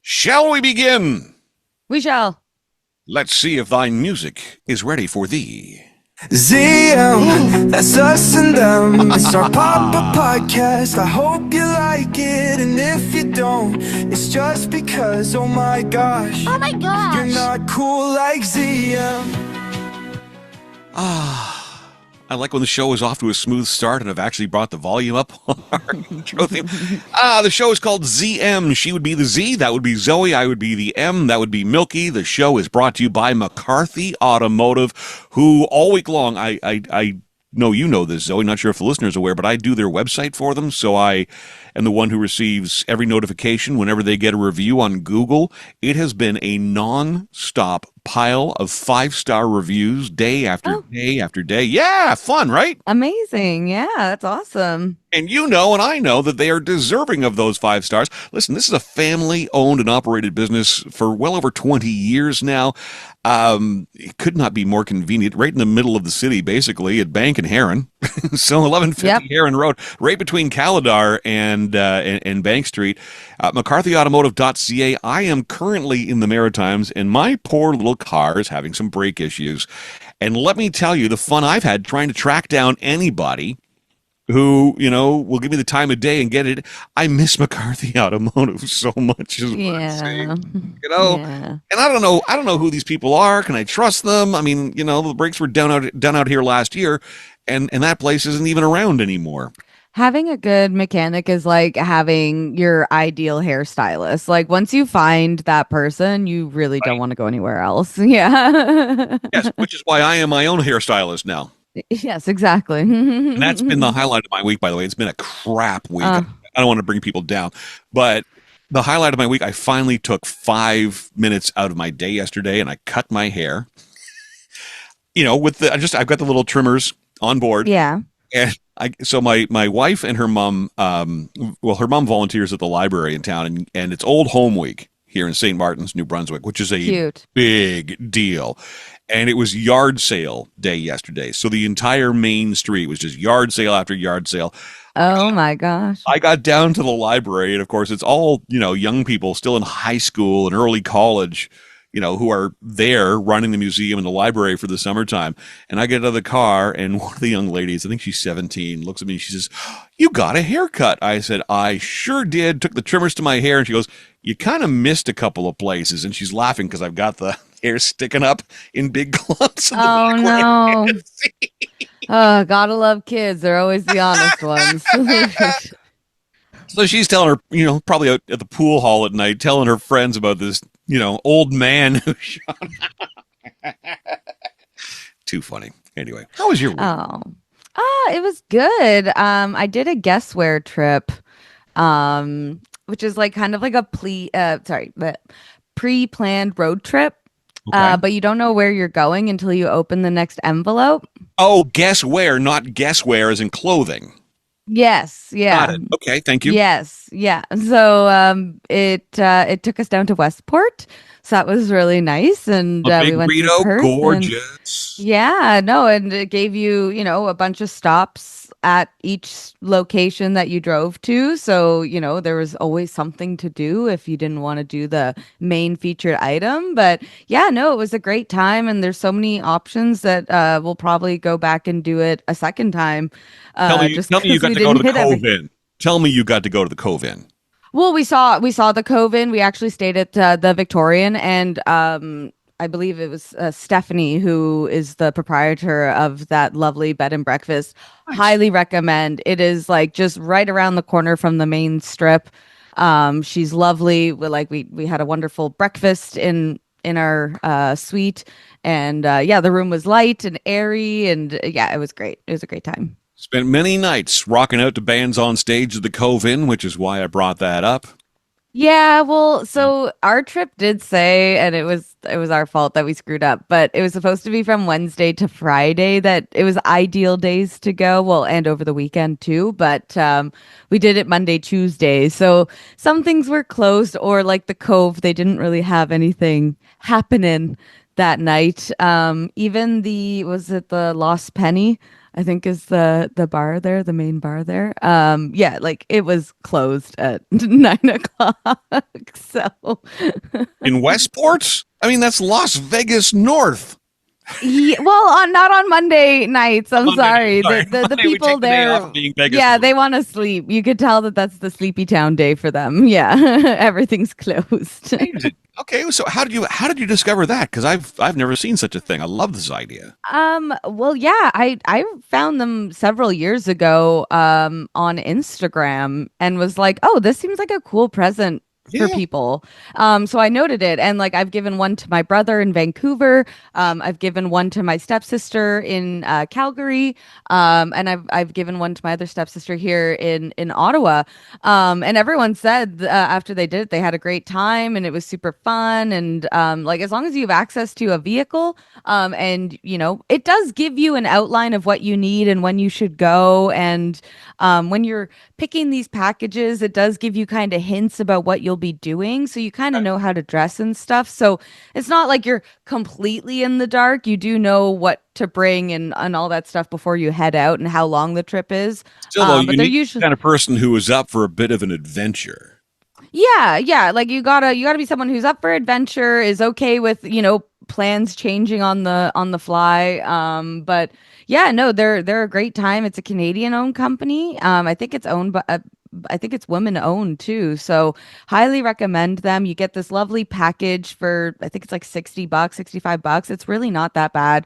Shall we begin? We shall. Let's see if thine music is ready for thee. ZM, that's us and them. It's our pop-up podcast. I hope you like it, and if you don't, it's just because, oh my gosh, you're not cool like ZM. I like when the show is off to a smooth start and I've actually brought the volume up on our intro theme. The show is called ZM. She would be the Z, that would be Zoe, I would be the M, that would be Milky. The show is brought to you by McCarthy Automotive, who all week long, I know you know this, Zoe, not sure if the listener's aware, but I do their website for them, so I am the one who receives every notification whenever they get a review on Google. It has been a non-stop pile of 5-star reviews day after day after day. Yeah, fun, right? Amazing. Yeah, that's awesome. And you know, and I know that they are deserving of those 5 stars. Listen, this is a family-owned and operated business for well over 20 years now. It could not be more convenient, right in the middle of the city, basically, at Bank and Heron. So 1150 Heron Road, right between Caladar and Bank Street. McCarthyAutomotive.ca. I am currently in the Maritimes, and my poor little car is having some brake issues. And let me tell you, the fun I've had trying to track down anybody who, you know, will give me the time of day and get it. I miss McCarthy Automotive so much, is what I'm saying. You know, and I don't know who these people are. Can I trust them? I mean, you know, the brakes were done out here last year, and that place isn't even around anymore. Having a good mechanic is like having your ideal hairstylist. Like once you find that person, you really don't want to go anywhere else. Yeah. Yes, which is why I am my own hairstylist now. Yes, exactly. And that's been the highlight of my week, by the way. It's been a crap week. I don't want to bring people down, but the highlight of my week, I finally took 5 minutes out of my day yesterday and I cut my hair. You know, I've got the little trimmers on board. Yeah. And so my wife and her mom, her mom volunteers at the library in town, and it's Old Home Week here in St. Martin's, New Brunswick, which is a big deal. And it was yard sale day yesterday. So the entire main street was just yard sale after yard sale. Oh my gosh. I got down to the library, and of course it's all, you know, young people still in high school and early college, you know, who are there running the museum and the library for the summertime. And I get out of the car, and one of the young ladies, I think she's 17, looks at me and she says, "You got a haircut." I said, "I sure did." Took the trimmers to my hair, and she goes, "You kind of missed a couple of places." And she's laughing because I've got the hair sticking up in big clumps. Oh no. Oh, gotta love kids. They're always the honest ones. So she's telling her, you know, probably out at the pool hall at night, telling her friends about this, you know, old man who shot. Too funny. Anyway, how was your week? It was good. I did a guesswear trip, which is like kind of like a pre-planned road trip. Okay. But you don't know where you're going until you open the next envelope. Oh, guess where, not guess where as in clothing. Yes, yeah. Got it. Okay, thank you. Yes, yeah. So it took us down to Westport. So that was really nice, and we went to Perth, gorgeous. And it gave you, you know, a bunch of stops at each location that you drove to. So, you know, there was always something to do if you didn't want to do the main featured item. But yeah, no, it was a great time, and there's so many options that we'll probably go back and do it a second time. Tell me you got to go to the Cove Inn. Tell me you got to go to the Cove Inn. Well, we saw the Cove Inn. We actually stayed at the Victorian, and I believe it was Stephanie, who is the proprietor of that lovely bed and breakfast. Nice. Highly recommend. It is like just right around the corner from the main strip. She's lovely. We had a wonderful breakfast in our suite, and the room was light and airy, and it was great. It was a great time. Spent many nights rocking out to bands on stage at the Cove Inn, which is why I brought that up. Yeah, well, so our trip did say, and it was our fault that we screwed up, but it was supposed to be from Wednesday to Friday, that it was ideal days to go. Well, and over the weekend too, but we did it Monday, Tuesday. So some things were closed, or like the Cove, they didn't really have anything happening that night. Even was it the Lost Penny? I think is the bar there, the main bar there. Yeah, like it was closed at 9 o'clock. So In Westport? I mean, that's Las Vegas North. yeah, well, not on Monday nights. I'm Monday night, sorry. sorry. The Monday we people take the day off there, of being Vegas yeah, North. they want to sleep. You could tell that that's the sleepy town day for them. Yeah, everything's closed. Amazing. Okay, so how did you discover that? Because I've never seen such a thing. I love this idea. Well, yeah, I found them several years ago on Instagram and was like, oh, this seems like a cool present for Yeah. people. So I noted it, and like I've given one to my brother in Vancouver. I've given one to my stepsister in Calgary. And I've given one to my other stepsister here in Ottawa. And everyone said after they did it, they had a great time and it was super fun. And like as long as you have access to a vehicle, and you know, it does give you an outline of what you need and when you should go. And when you're picking these packages, it does give you kind of hints about what you'll be doing. So you kind of know how to dress and stuff. So it's not like you're completely in the dark. You do know what to bring and all that stuff before you head out and how long the trip is. Still, though, But you they're need usually the kind of person who is up for a bit of an adventure. yeah, like you gotta be someone who's up for adventure, is okay with, you know, plans changing on the fly. But yeah, no, they're a great time. It's a Canadian owned company. I think it's owned by I think it's women owned too. So highly recommend them. You get this lovely package for I think it's like $60, $65. It's really not that bad.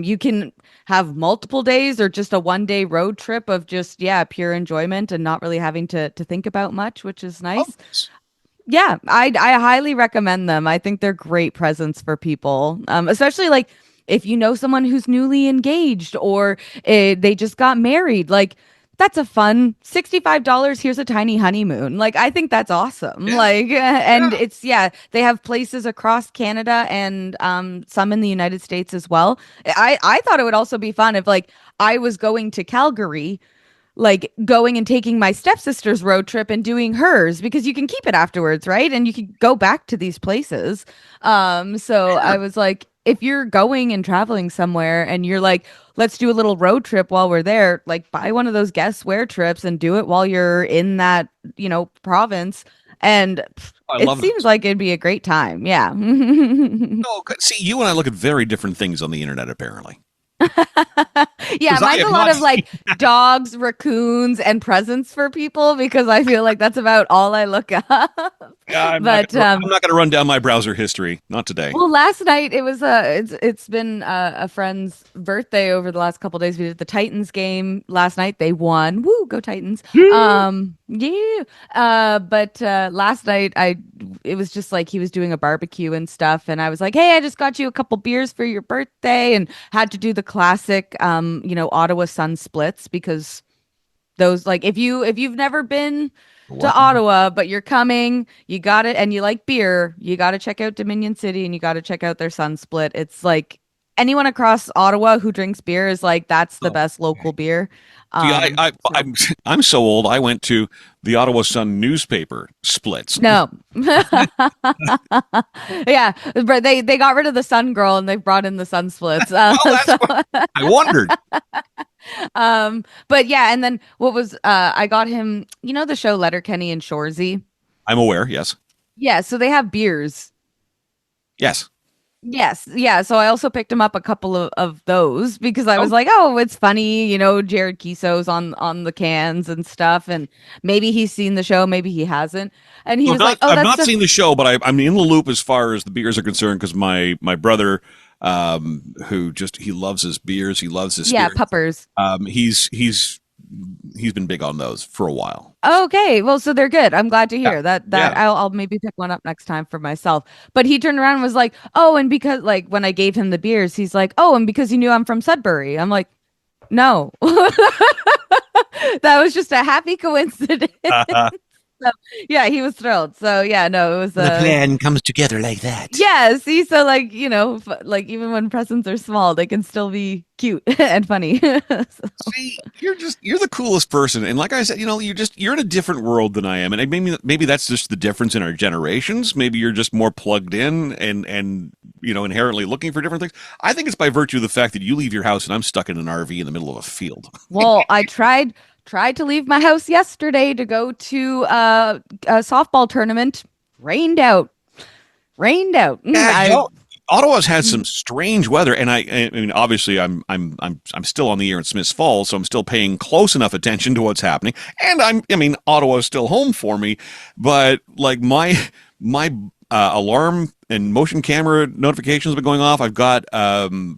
You can have multiple days or just a 1 day road trip of just yeah, pure enjoyment and not really having to think about much, which is Oh, nice. Yeah, I highly recommend them. I think they're great presents for people, especially like if you know someone who's newly engaged or they just got married. Like that's a fun $65. Here's a tiny honeymoon. Like I think that's awesome. yeah, Like and yeah. it's yeah, they have places across Canada and some in the United States as well. I thought it would also be fun if like I was going to Calgary like going and taking my stepsister's road trip and doing hers because you can keep it afterwards, right? And you can go back to these places. So I Sure. was like, if you're going and traveling somewhere and you're like, let's do a little road trip while we're there, like buy one of those guest wear trips and do it while you're in that, you know, province. And I it love seems those. like it'd be a great time. Yeah. Oh, good. See, you and I look at very different things on the internet, apparently. Yeah, Because I mine's have a lot not of seen. like dogs, raccoons, and presents for people because I feel like that's about all I look up. Yeah, But I'm not gonna run down my browser history. Not today. well, last night it was it's been a friend's birthday over the last couple days. We did the Titans game last night. They won. Woo, go Titans. Yeah. But last night it was just like he was doing a barbecue and stuff, and I was like, "Hey, I just got you a couple beers for your birthday," and had to do the classic, you know, Ottawa Sun splits because those like if you've never been to What? Ottawa, but you're coming, you got it, and you like beer, you got to check out Dominion City and you got to check out their Sun Split. It's like anyone across Ottawa who drinks beer is like that's the Oh, best local beer. see, So I'm so old. I went to the Ottawa Sun newspaper splits. no, yeah, but they got rid of the Sun Girl and they brought in the Sun Splits. Well, that's what I wondered. But yeah, and then what was I got him, you know, the show Letterkenny and Shoresy. I'm aware. Yes. Yeah, so they have beers. Yes. Yes, yeah. So I also picked him up a couple of those because I Oh, was like, oh, it's funny, you know, Jared Kiso's on the cans and stuff, and maybe he's seen the show, maybe he hasn't. And he was like, oh, I've that's not seen the show, but I'm in the loop as far as the beers are concerned because my brother, who just he loves his beers, he loves his yeah, spirits. puppers. He's been big on those for a while. Okay, well, so they're good. I'm glad to Yeah. hear that. Yeah. I'll maybe pick one up next time for myself. But he turned around and was like, "Oh, and because like when I gave him the beers, he's like, oh, and because you knew I'm from Sudbury." I'm like, "No, that was just a happy coincidence." So yeah, he was thrilled. So yeah, no, it was The plan comes together like that. yeah. See, so like you know, like even when presents are small, they can still be cute and funny. So, See, you're the coolest person, and like I said, you know, you're in a different world than I am, and maybe that's just the difference in our generations. Maybe you're just more plugged in, and inherently looking for different things. I think it's by virtue of the fact that you leave your house and I'm stuck in an RV in the middle of a field. Well, I tried to leave my house yesterday to go to a softball tournament. Rained out. Ottawa's had some strange weather, and I mean, obviously, I'm still on the air in Smiths Falls, so I'm still paying close enough attention to what's happening, and Ottawa's still home for me, but like my alarm and motion camera notifications have been going off. I've got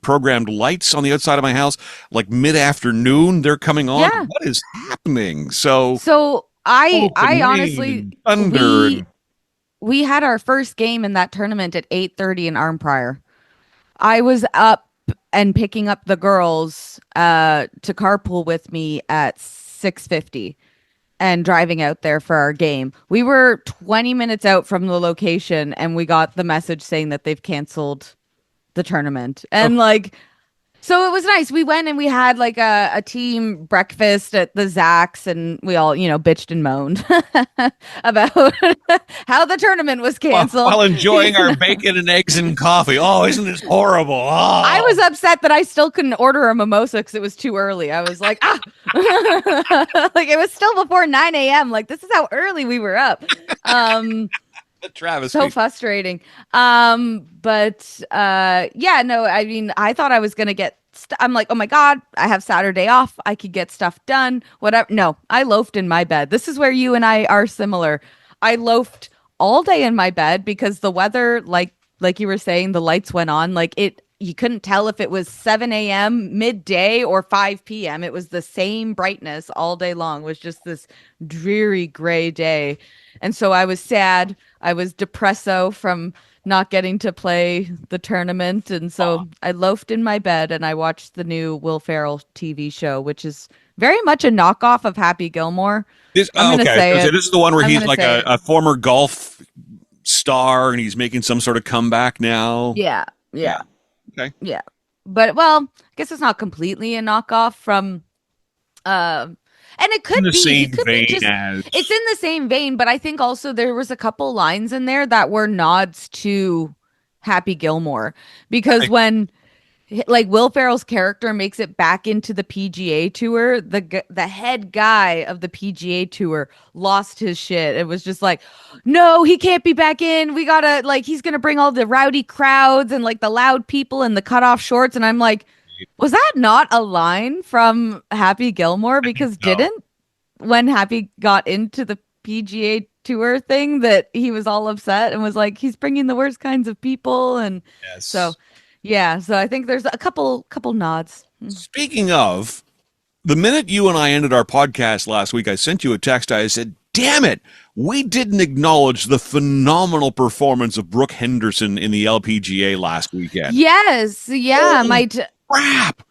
programmed lights on the outside of my house, like mid-afternoon, they're coming on. Yeah. What is happening? So I rain honestly, and thunder. we had our first game in that tournament at 8:30 in Arnprior. I was up and picking up the girls to carpool with me at 6:50 and driving out there for our game. We were 20 minutes out from the location and we got the message saying that they've canceled the tournament. And so it was nice. We went and we had like a team breakfast at the Zach's, and we all, bitched and moaned about how the tournament was canceled. While enjoying our bacon and eggs and coffee. Oh, isn't this horrible? Oh. I was upset that I still couldn't order a mimosa because it was too early. I was like, like it was still before 9 a.m. Like, this is how early we were up. Travis. So frustrating. But yeah, no, I mean, I thought I was going to get, I'm like, oh my God, I have Saturday off. I could get stuff done, whatever. No, I loafed in my bed. This is where you and I are similar. I loafed all day in my bed because the weather, like you were saying, the lights went on, you couldn't tell if it was 7 a.m., midday, or 5 p.m. It was the same brightness all day long. It was just this dreary gray day. And so I was sad. I was depresso from not getting to play the tournament. And so I loafed in my bed and I watched the new Will Ferrell TV show, which is very much a knockoff of Happy Gilmore. I'm going to say it. This is the one where he's like a former golf star and he's making some sort of comeback now. Yeah. Okay. Yeah. But, well, I guess it's not completely a knockoff from, and it could be. It's in the same vein, but I think also there was a couple lines in there that were nods to Happy Gilmore. Because when, Will Ferrell's character makes it back into the PGA Tour, the head guy of the PGA Tour lost his shit. It was just like, no, he can't be back in. We gotta, he's gonna bring all the rowdy crowds and the loud people and the cutoff shorts. And I'm like, was that not a line from Happy Gilmore? Because when Happy got into the PGA Tour thing, that he was all upset and was like, he's bringing the worst kinds of people. And so... yeah, so I think there's a couple nods. Speaking of, the minute you and I ended our podcast last week, I sent you a text. I said, damn it, we didn't acknowledge the phenomenal performance of Brooke Henderson in the LPGA last weekend. Yes, yeah. Crap!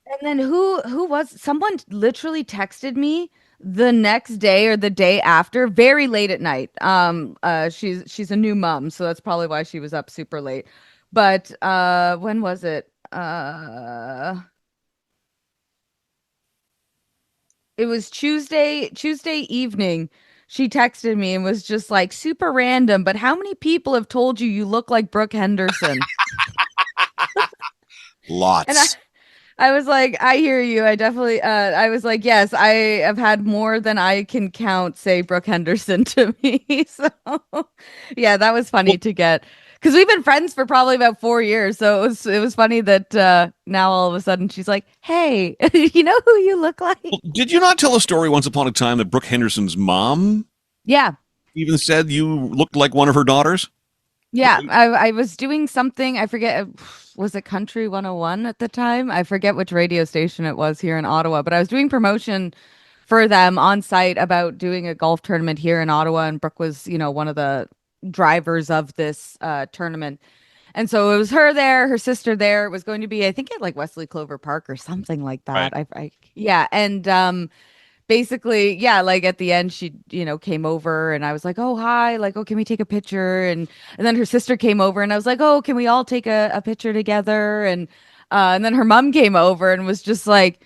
And then who was, someone literally texted me the next day or the day after, very late at night. She's a new mom, so that's probably why she was up super late. But when was it? It was Tuesday evening. She texted me and was just like, super random, but how many people have told you look like Brooke Henderson? Lots. And I was like, I hear you. I definitely, I was like, yes, I have had more than I can count say Brooke Henderson to me. So yeah, that was funny to get. Because we've been friends for probably about 4 years. So it was funny that now all of a sudden she's like, hey, you know who you look like? Well, did you not tell a story once upon a time that Brooke Henderson's mom even said you looked like one of her daughters? Yeah, I was doing something. I forget. Was it Country 101 at the time? I forget which radio station it was here in Ottawa. But I was doing promotion for them on site about doing a golf tournament here in Ottawa. And Brooke was, one of the drivers of this tournament, and so it was her there, her sister there. It was going to be, I think, at Wesley Clover Park or something like that. Right. And basically, at the end, she came over and I was like, oh hi, oh, can we take a picture? And then her sister came over and I was like, oh, can we all take a picture together? And then her mom came over and was just like,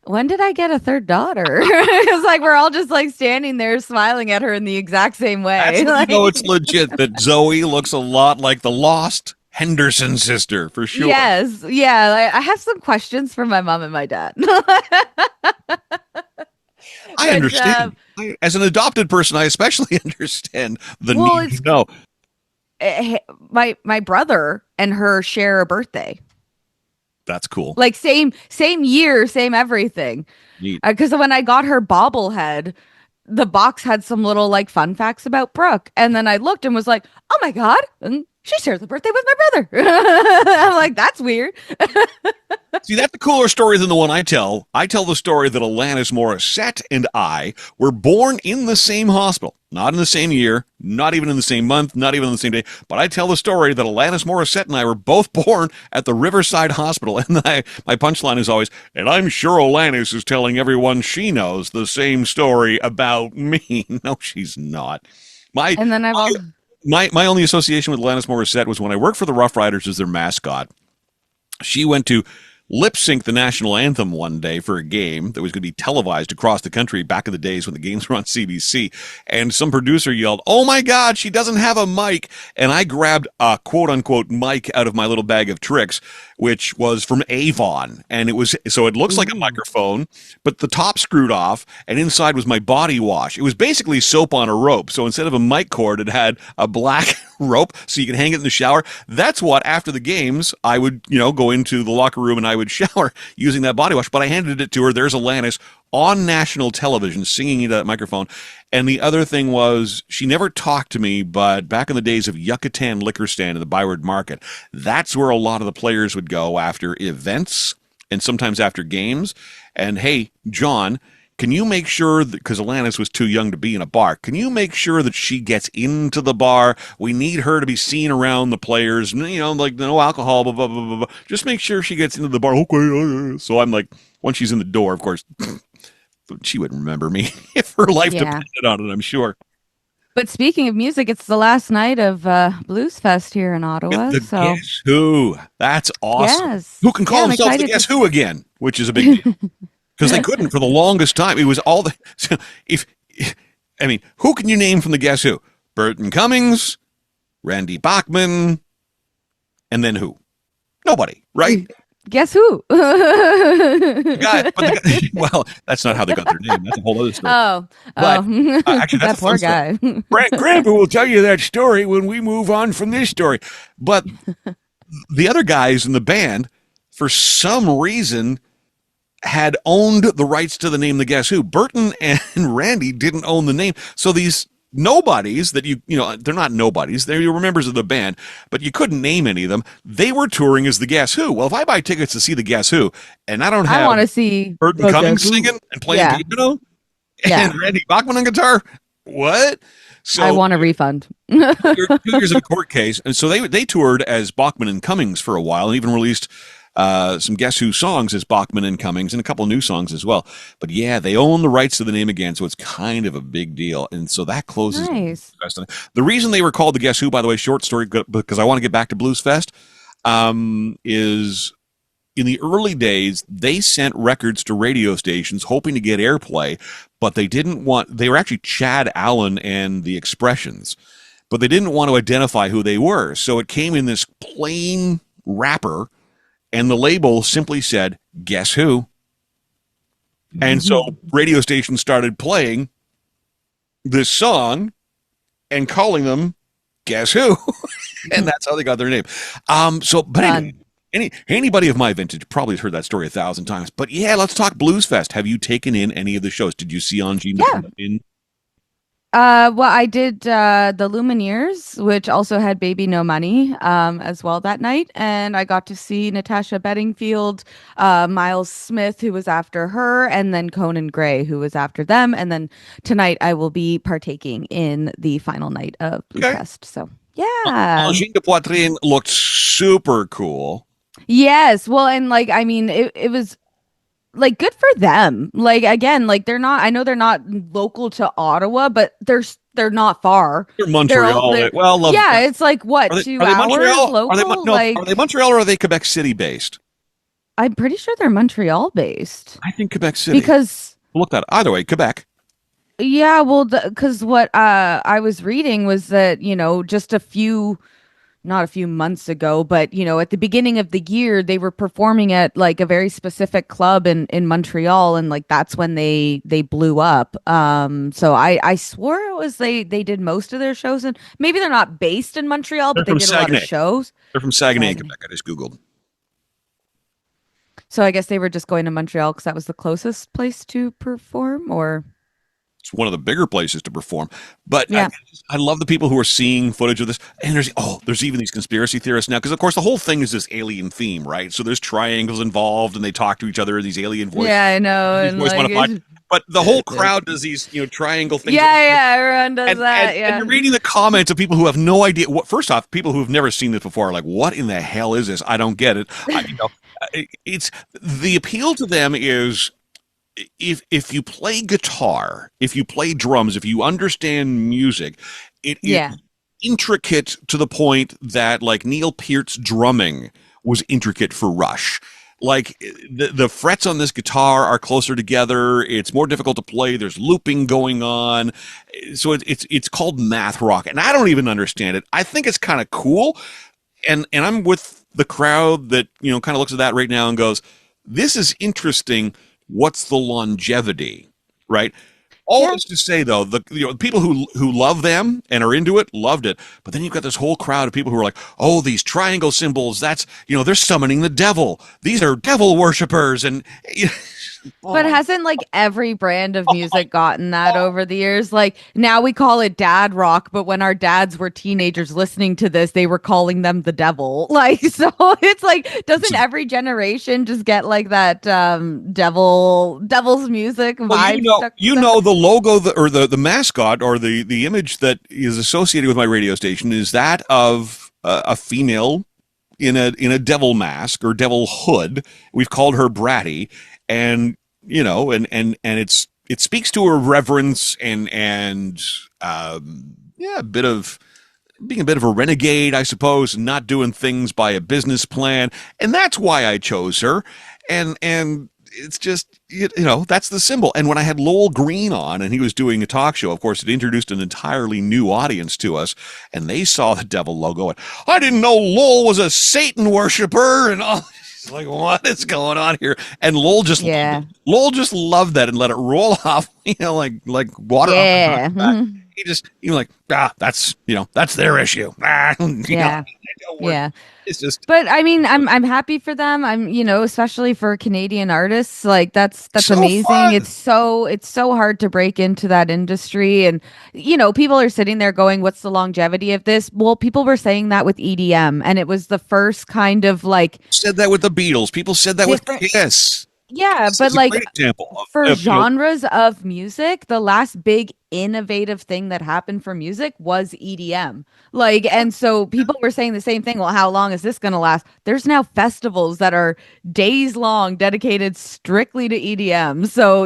when did I get a third daughter? It was like we're all just standing there smiling at her in the exact same way. That's it's legit that Zoe looks a lot like the lost Henderson sister, for sure. Yes, yeah. I have some questions for my mom and my dad. I But understand. As an adopted person, I especially understand the well, need to know. my brother and her share a birthday. That's cool. Like same year, same everything. Neat. Because when I got her bobblehead, the box had some little like fun facts about Brooke, and then I looked and was like, "Oh my god, and she shares a birthday with my brother." I'm like, "That's weird." See, that's a cooler story than the one I tell. I tell the story that Alanis Morissette and I were born in the same hospital. Not in the same year, not even in the same month, not even on the same day. But I tell the story that Alanis Morissette and I were both born at the Riverside Hospital. And my punchline is always, and I'm sure Alanis is telling everyone she knows the same story about me. No, she's not. And then I've also My only association with Alanis Morissette was when I worked for the Rough Riders as their mascot. She went to lip sync the national anthem one day for a game that was going to be televised across the country back in the days when the games were on CBC. And some producer yelled, "Oh my God, she doesn't have a mic." And I grabbed a quote unquote mic out of my little bag of tricks, which was from Avon. And so it looks like a microphone, but the top screwed off and inside was my body wash. It was basically soap on a rope. So instead of a mic cord, it had a black rope so you could hang it in the shower. That's what, after the games, I would, go into the locker room and I would shower using that body wash. But I handed it to her. There's Alanis on national television singing into that microphone. And the other thing was, she never talked to me, but back in the days of Yucatan Liquor Stand in the Byward Market, that's where a lot of the players would go after events and sometimes after games. And hey, John, can you make sure that, because Alanis was too young to be in a bar, can you make sure that she gets into the bar? We need her to be seen around the players, like no alcohol, blah, blah, blah, blah, blah. Just make sure she gets into the bar. Okay. So I'm like, once she's in the door, of course, she wouldn't remember me if her life depended on it, I'm sure. But speaking of music, it's the last night of Blues Fest here in Ottawa. So Guess Who? That's awesome. Yes. Who can call I'm themselves the excited Guess Who again? Which is a big deal. Because they couldn't for the longest time. It was all the... who can you name from the Guess Who? Burton Cummings, Randy Bachman, and then who? Nobody, right? Guess who? Well, that's not how they got their name. That's a whole other story. Actually, that's that poor guy. Grandpa will tell you that story when we move on from this story. But the other guys in the band, for some reason, had owned the rights to the name The Guess Who. Burton and Randy didn't own the name. So these nobodies that they're not nobodies, they're members of the band, but you couldn't name any of them. They were touring as The Guess Who. Well, if I buy tickets to see The Guess Who and I don't have I want to see Burton Cummings singing and playing piano and Randy Bachman on guitar, what? So I want a refund. 2 years of a court case. And so they toured as Bachman and Cummings for a while and even released some Guess Who songs as Bachman and Cummings and a couple new songs as well. But yeah, they own the rights to the name again, so it's kind of a big deal. And so that closes. Nice. The reason they were called the Guess Who, by the way, short story, because I want to get back to Blues Fest, is in the early days, they sent records to radio stations hoping to get airplay, but they were actually Chad Allen and the Expressions, but they didn't want to identify who they were. So it came in this plain wrapper, and the label simply said, Guess Who? And so radio stations started playing this song and calling them Guess Who? And that's how they got their name. Anybody of my vintage probably has heard that story 1,000 times. But yeah, let's talk Blues Fest. Have you taken in any of the shows? Did you see Angine in? Well, I did the Lumineers, which also had Baby No Money as well that night. And I got to see Natasha Bedingfield, Miles Smith, who was after her, and then Conan Gray, who was after them. And then tonight I will be partaking in the final night of Blue Fest. So, yeah. Angine de Poitrine looked super cool. Yes. Well, and it was... good for them. Again, I know they're not local to Ottawa, but they're not far. They're Montreal. It's what, 2 hours Montreal? local? Are they Montreal or are they Quebec City based? I'm pretty sure they're Montreal based. I think Quebec City. Because look that either way, Quebec. Yeah, well, because what I was reading was that, just a few not a few months ago, but at the beginning of the year, they were performing at like a very specific club in Montreal, and like that's when they blew up. So I swore it was they did most of their shows, and maybe they're not based in Montreal, They're but they from did a lot of Saguenay. shows. They're from Saguenay, Saguenay. Quebec. I just Googled. So I guess they were just going to Montreal because that was the closest place to perform, or It's one of the bigger places to perform. But yeah. I love the people who are seeing footage of this. And there's even these conspiracy theorists now. Because, of course, the whole thing is this alien theme, right? So there's triangles involved and they talk to each other in these alien voices. Yeah, I know. These And voice like, modified. But the whole crowd does these, triangle things. yeah, everyone does And, that. and, Yeah. and you're reading the comments of people who have no idea. First off, people who have never seen this before are like, what in the hell is this? I don't get it. It's the appeal to them is if you play guitar, if you play drums, if you understand music, it is Yeah. intricate to the point that like Neil Peart's drumming was intricate for Rush. Like the frets on this guitar are closer together. It's more difficult to play. There's looping going on. So it's called math rock, and I don't even understand it. I think it's kind of cool, and I'm with the crowd that kind of looks at that right now and goes, "This is interesting. What's the longevity?" Right? All this to say, though, the people who love them and are into it loved it, but then you've got this whole crowd of people who are like, "Oh, these triangle symbols, that's they're summoning the devil. These are devil worshippers." And But hasn't like every brand of music gotten that over the years? Like now we call it dad rock, but when our dads were teenagers listening to this, they were calling them the devil. Like, so it's like, doesn't every generation just get like that devil's music vibe stuck to them? the logo or the mascot or the image that is associated with my radio station is that of a female in a devil mask or devil hood. We've called her Bratty, and it speaks to her reverence and a bit of being a bit of a renegade, I suppose, not doing things by a business plan, and that's why I chose her. And it's just that's the symbol. And when I had Lowell Green on and he was doing a talk show, of course, it introduced an entirely new audience to us, and they saw the devil logo. And I didn't know Lowell was a Satan worshiper, and all. Like, what is going on here? And Lowell just loved that and let it roll off, like water off Yeah. the back. He was like, that's their issue. Yeah. Yeah. It's just, But I mean, I'm happy for them. I'm, especially for Canadian artists, like that's so amazing. fun. It's so hard to break into that industry, and people are sitting there going, "What's the longevity of this?" Well, people were saying that with EDM, and it was the first kind of like said that with the Beatles. People said that with different. Kiss. Yeah, This but is a like great example for of, genres of music, the last big innovative thing that happened for music was EDM. Like, and so people were saying the same thing. Well, how long is this going to last? There's now festivals that are days long dedicated strictly to EDM. So,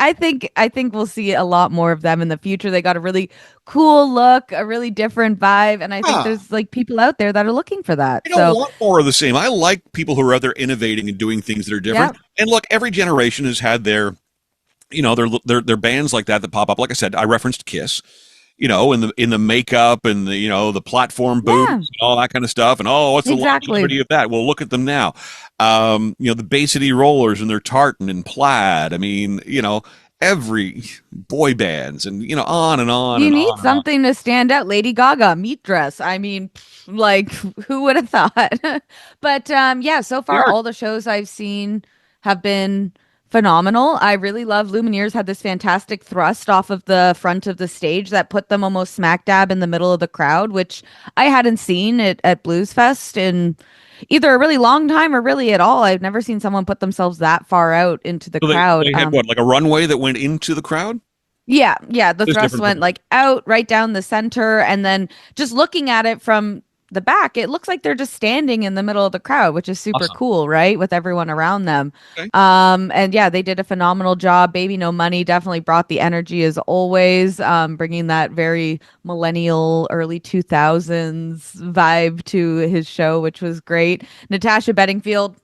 I think we'll see a lot more of them in the future. They got a really cool look, a really different vibe, and I think there's like people out there that are looking for that. I don't want more of the same. I like people who are out there innovating and doing things that are different. Yep. And look, every generation has had their their bands like that pop up. Like I said, I referenced Kiss. In the makeup and the platform boobs and all that kind of stuff. And what's the longevity of that? Well, look at them now. The Bay City Rollers and their tartan and plaid. I mean, every boy bands and on and on. You and need on something to stand out. Lady Gaga, meat dress. I mean, like who would have thought? But so far all the shows I've seen have been phenomenal. I really love Lumineers had this fantastic thrust off of the front of the stage that put them almost smack dab in the middle of the crowd, which I hadn't seen at Blues Fest in either a really long time or really at all. I've never seen someone put themselves that far out into the crowd. They had like a runway that went into the crowd? Yeah. The There's thrust went like out right down the center, and then just looking at it from the back, it looks like they're just standing in the middle of the crowd, which is super cool, right? With everyone around them. Okay. And they did a phenomenal job. Baby No Money definitely brought the energy as always, bringing that very millennial, early 2000s vibe to his show, which was great. Natasha Bedingfield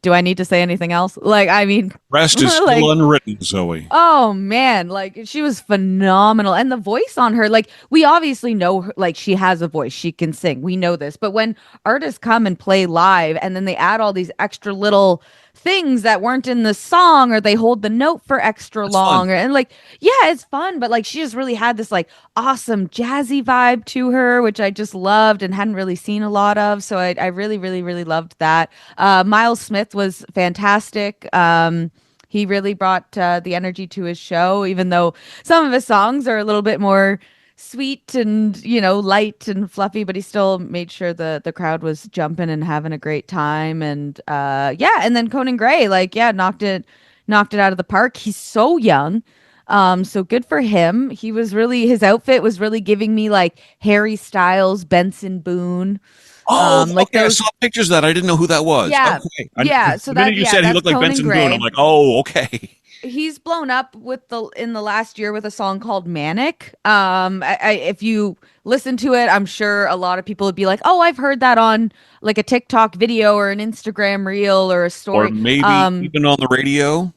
do I need to say anything else? Like, I mean, Rest is like, still unwritten, Zoe. oh man, like she was phenomenal. And the voice on her, like we obviously know her, like she has a voice, she can sing. We know this. But when artists come and play live and then they add all these extra little things that weren't in the song, or they hold the note for extra That's long, fun. and like, yeah, it's fun, but like she just really had this like awesome jazzy vibe to her, which I just loved and hadn't really seen a lot of. So I really, really, really loved that. Miles Smith was fantastic. He really brought the energy to his show, even though some of his songs are a little bit more sweet and light and fluffy, but he still made sure the crowd was jumping and having a great time. And yeah, and then Conan Gray, like, yeah, knocked it out of the park. He's so young. So good for him. His outfit was really giving me like Harry Styles, Benson Boone. Oh, Like okay. I those, saw pictures of that. I didn't know who that was. yeah, Okay. yeah. So The minute you said he that's looked like Conan Benson Boone, Gray. I'm like, oh, okay. He's blown up in the last year with a song called Manic. If you listen to it, I'm sure a lot of people would be like, "Oh, I've heard that on like a TikTok video or an Instagram reel or a Or story." maybe even on the radio.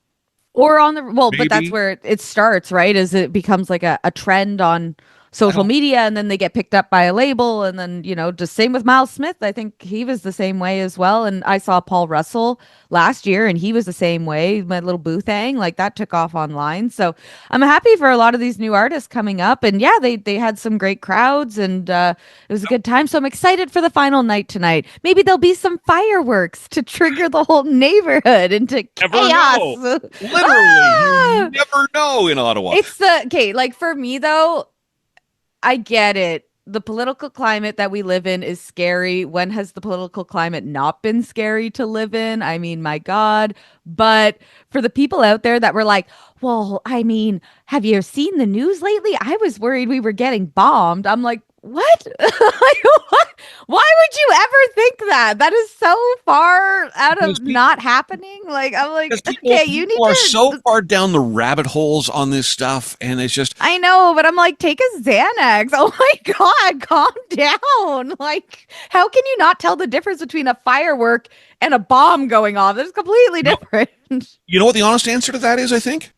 Or on the but that's Maybe. where it starts, right? Is it becomes like a trend on I social don't. media, and then they get picked up by a label, and then just same with Miles Smith. I think he was the same way as well. And I saw Paul Russell last year, and he was the same way. My little booth hang, like that took off online. So I'm happy for a lot of these new artists coming up, and yeah, they had some great crowds, and it was a good time. So I'm excited for the final night tonight. Maybe there'll be some fireworks to trigger the whole neighborhood into Never chaos. know. Literally, Ah! you never know in Ottawa. It's okay. Like for me though, I get it. The political climate that we live in is scary. When has the political climate not been scary to live in? I mean, my God. But for the people out there that were like, well, I mean, have you seen the news lately? I was worried we were getting bombed. I'm like, what? Like, what? Why would you ever think that? That is so far out Because of not happening. Like, I'm like, Because okay, you need people are to. so far down the rabbit holes on this stuff, and it's just I know, but I'm like, take a Xanax. Oh my God, calm down. Like, how can you not tell the difference between a firework and a bomb going off? It's completely different. you know what the honest answer to that is, I think?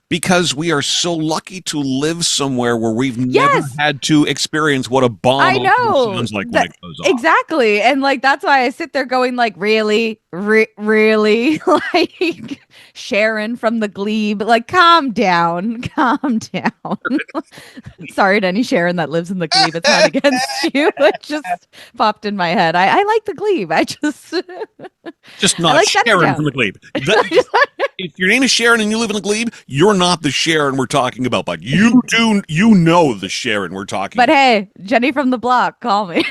Because we are so lucky to live somewhere where we've never Yes. had to experience what a bomb I know. sounds like when That- it goes off. Exactly. And like, that's why I sit there going like, really, really, like Sharon from the Glebe, like, calm down, calm down. Sorry to any Sharon that lives in the Glebe. It's not against you. It just popped in my head. I like the Glebe. I just, Just I not like Sharon Thunderdown. from the Glebe. If your name is Sharon and you live in the Glebe, you're not the Sharon we're talking about, but you know the Sharon we're talking But about. hey, Jenny from the block, call me.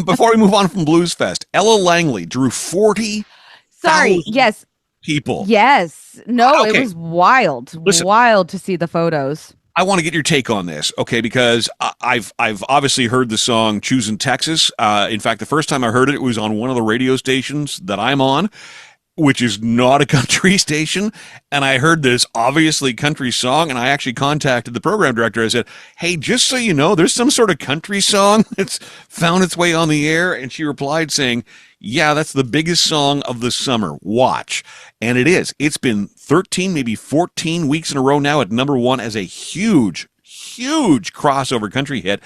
Before we move on from Blues Fest, Ella Langley drew 40 Sorry. Yes. people. Yes. No, Okay. it was wild. Listen. Wild to see the photos. I want to get your take on this, okay? Because I've obviously heard the song "Choosing Texas." In fact, the first time I heard it, it was on one of the radio stations that I'm on, which is not a country station. And I heard this obviously country song, and I actually contacted the program director. I said, "Hey, just so you know, there's some sort of country song that's found its way on the air." And she replied saying, "Yeah, that's the biggest song of the summer. Watch." And it is. It's been 13, maybe 14 weeks in a row now at number one as a huge, huge crossover country hit.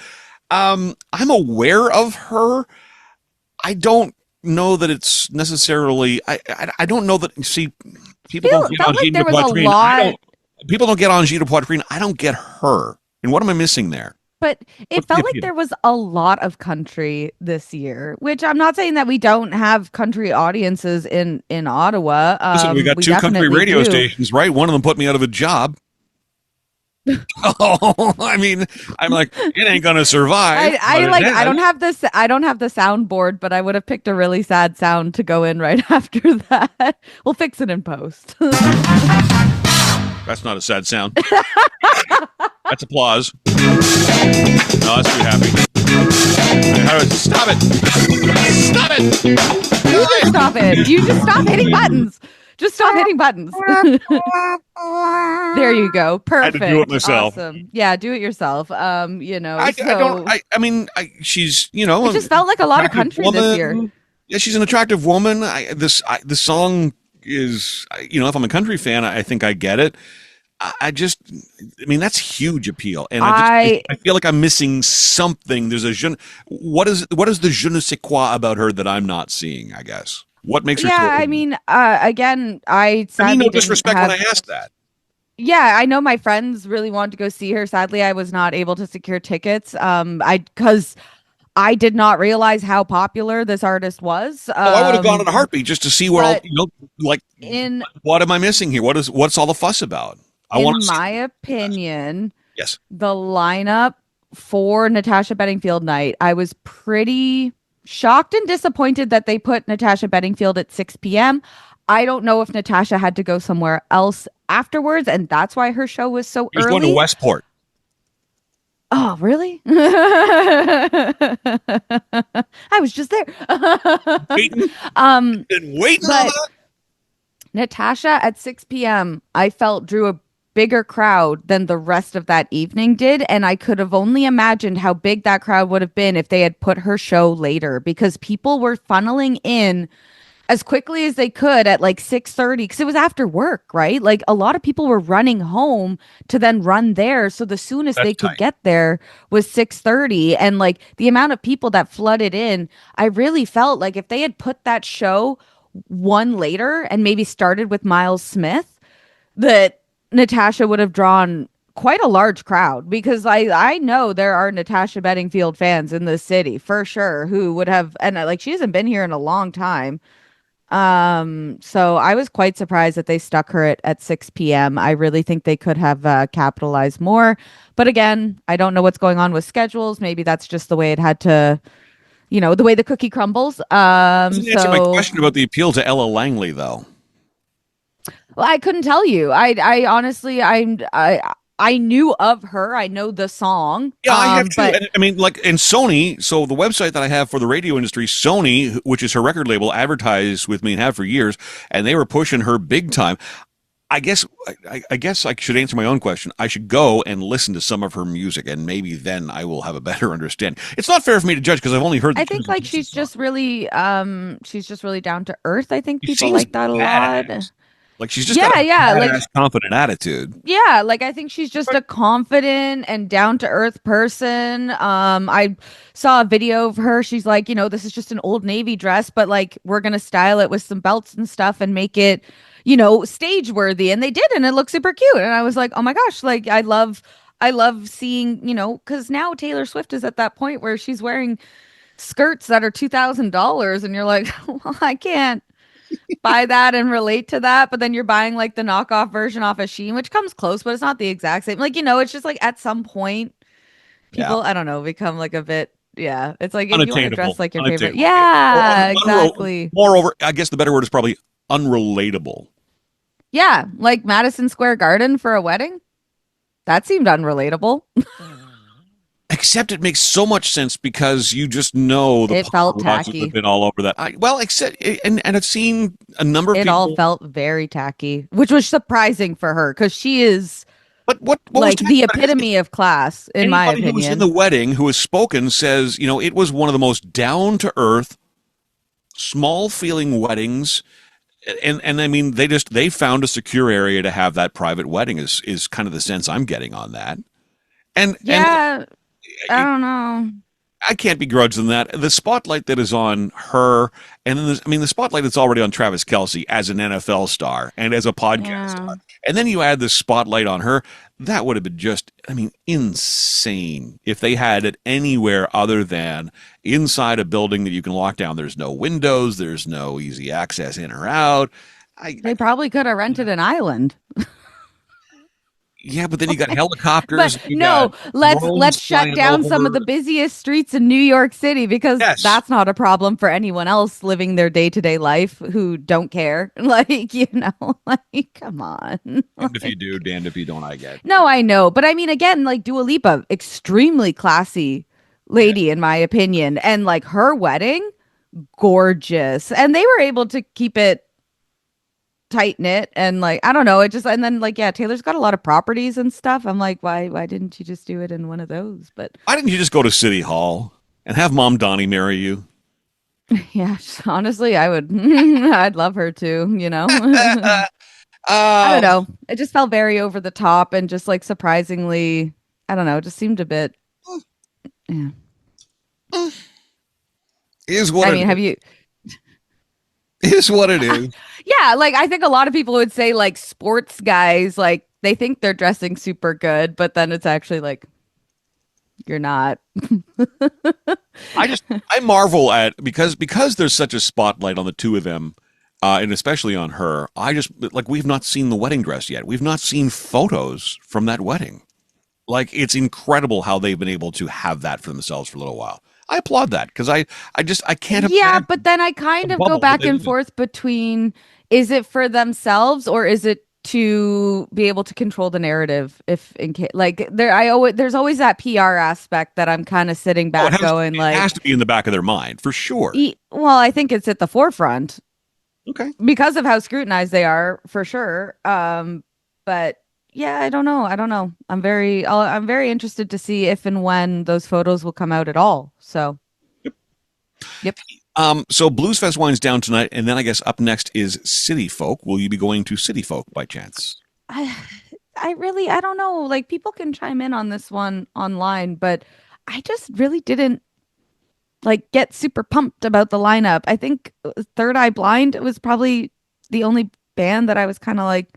I'm aware of her. I don't know that it's necessarily. I don't know that. See, people don't get Felt like Angine there de was a Poitrine. lot. People don't get Angine de Poitrine. I don't get her. And what am I missing there? But it What's the felt like appeal? there was a lot of country this year, which I'm not saying that we don't have country audiences in Ottawa. Listen, we got two country definitely radio do. stations, right? One of them put me out of a job. Oh, I mean, I'm like, it ain't gonna survive. I but like it I don't has. have this I don't have the soundboard, but I would have picked a really sad sound to go in right after that. We'll fix it in post. That's not a sad sound. That's applause. No, that's too happy. Stop it! Stop it! You just stop it. You just stop hitting buttons. Just stop hitting buttons. There you go. I had Perfect. to do it myself. Awesome. Yeah, do it yourself. I So don't. I mean, she's it just felt like a lot of country this year. Yeah, she's an attractive woman. This song is, if I'm a country fan, I think I get it. I mean, that's huge appeal, and I I feel like I'm missing something. There's what is the je ne sais quoi about her that I'm not seeing? I guess what makes her so. I mean, again, I I mean, sadly no didn't disrespect when have. I asked that. Yeah, I know my friends really wanted to go see her. Sadly, I was not able to secure tickets. Because I did not realize how popular this artist was. Oh, I would have gone in a heartbeat just to see what all But like. in What am I missing here? What's all the fuss about? I want in to see. my opinion, Yes. the lineup for Natasha Bedingfield night, I was pretty shocked and disappointed that they put Natasha Bedingfield at 6 p.m. I don't know if Natasha had to go somewhere else afterwards, and that's why her show was so He was going to early. Westport. Oh, really? I was just there. Waiting, um, been waiting on but that. Natasha at 6 p.m., I felt drew a bigger crowd than the rest of that evening did. And I could have only imagined how big that crowd would have been if they had put her show later because people were funneling in as quickly as they could at like 6:30 because it was after work, right? Like a lot of people were running home to then run there. So the soonest That's they could tight. get there was 6:30. And like the amount of people that flooded in, I really felt like if they had put that show one later and maybe started with Miles Smith, that Natasha would have drawn quite a large crowd because I know there are Natasha Bedingfield fans in this city for sure who would have and like she hasn't been here in a long time. So I was quite surprised that they stuck her at 6 p.m. I really think they could have capitalized more. But again, I don't know what's going on with schedules. Maybe that's just the way it had to, the way the cookie crumbles. Doesn't answer my question about the appeal to Ella Langley, though. Well, I couldn't tell you. I honestly, I knew of her. I know the song. Yeah, I have too. But And, I mean, like in Sony, so the website that I have for the radio industry, Sony, which is her record label, advertised with me and have for years, and they were pushing her big time. I guess I guess I should answer my own question. I should go and listen to some of her music, and maybe then I will have a better understanding. It's not fair for me to judge because I've only heard. I think like she's just really down to earth. I think She people seems like that a lot. badass. Like she's just got a Like badass, confident attitude. yeah, like I think she's just a confident and down to earth person. I saw a video of her. She's like, this is just an old Navy dress, but like we're gonna style it with some belts and stuff and make it, stage worthy. And they did, and it looks super cute. And I was like, oh my gosh, like I love seeing, because now Taylor Swift is at that point where she's wearing skirts that are $2,000, and you're like, well, I can't buy that and relate to that, but then you're buying like the knockoff version off of Shein, which comes close, but it's not the exact same. Like, it's just like at some point, Yeah, people, I don't know, become like a bit, yeah. It's like if you want to unattainable. dress like your favorite. Unattainable. Yeah, Or exactly. moreover, I guess the better word is probably unrelatable. Yeah, like Madison Square Garden for a wedding. That seemed unrelatable. Except it makes so much sense because you just know the It felt paparazzis tacky. have been all over that. And I've seen a number of It people. all felt very tacky, which was surprising for her because she is But what was like tacky the about it? epitome of class, in my Anybody who was in opinion. the wedding who has spoken says, it was one of the most down to earth, small feeling weddings. And I mean, they found a secure area to have that private wedding is kind of the sense I'm getting on that. And Yeah, I don't know. I can't begrudge them that. The spotlight that is on her, and then the spotlight that's already on Travis Kelce as an NFL star and as a podcast Yeah. star. And then you add the spotlight on her. That would have been just, insane if they had it anywhere other than inside a building that you can lock down. There's no windows. There's no easy access in or out. They probably could have rented an island. Yeah, but then you got helicopters. But you no, got let's drones shut flying down some of over. the busiest streets in New York City because Yes. that's not a problem for anyone else living their day-to-day life who don't care. Like, come on. And if you do, damned if you don't, I get. No, I know. But I mean, again, like Dua Lipa, extremely classy lady, in my opinion. And like her wedding, gorgeous. And they were able to keep it tight knit and like I don't know it just and then like yeah Taylor's got a lot of properties and stuff. I'm like why didn't you just do it in one of those? But Why didn't you just go to City Hall and have Mom Donnie marry you? Yeah, honestly, I would. I'd love her to, you know. I don't Uh, know. It just felt very over the top and just like surprisingly, I don't know, it just seemed a bit. Yeah. is what I it mean, have you? is what it is. Yeah, like I think a lot of people would say like sports guys, like they think they're dressing super good, but then it's actually like you're not. I marvel at because there's such a spotlight on the two of them, and especially on her. I just like we've not seen the wedding dress yet. We've not seen photos from that wedding. Like it's incredible how they've been able to have that for themselves for a little while. I applaud that because I can't Yeah, imagine but then I the kind of go bubble that back they and live in. forth between is it for themselves or is it to be able to control the narrative if in case like there's always that PR aspect that I'm kind of sitting Oh, back going it has like to be in the back of their mind for sure. well, I think it's at the forefront Okay. because of how scrutinized they are for sure. But yeah, I don't know. I don't know. I'm very interested to see if and when those photos will come out at all. So, yep. So Blues Fest winds down tonight, and then I guess up next is City Folk. Will you be going to City Folk by chance? I I don't know. Like people can chime in on this one online, but I just really didn't like get super pumped about the lineup. I think Third Eye Blind was probably the only band that I was kind of like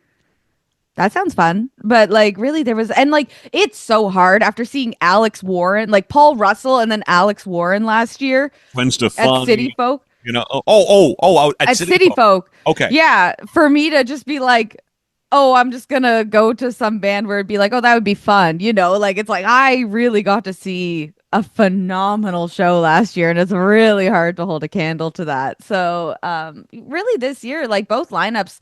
that sounds fun. But like really there was and like it's so hard after seeing Alex Warren, like Paul Russell and then Alex Warren last year Gwen at City Stefani, Folk. at At City City Folk. Folk. Okay. Yeah, for me to just be like, oh, I'm just gonna go to some band where it'd be like, oh, that would be fun, you know? Like it's like I really got to see a phenomenal show last year, and it's really hard to hold a candle to that. So, really this year, like both lineups,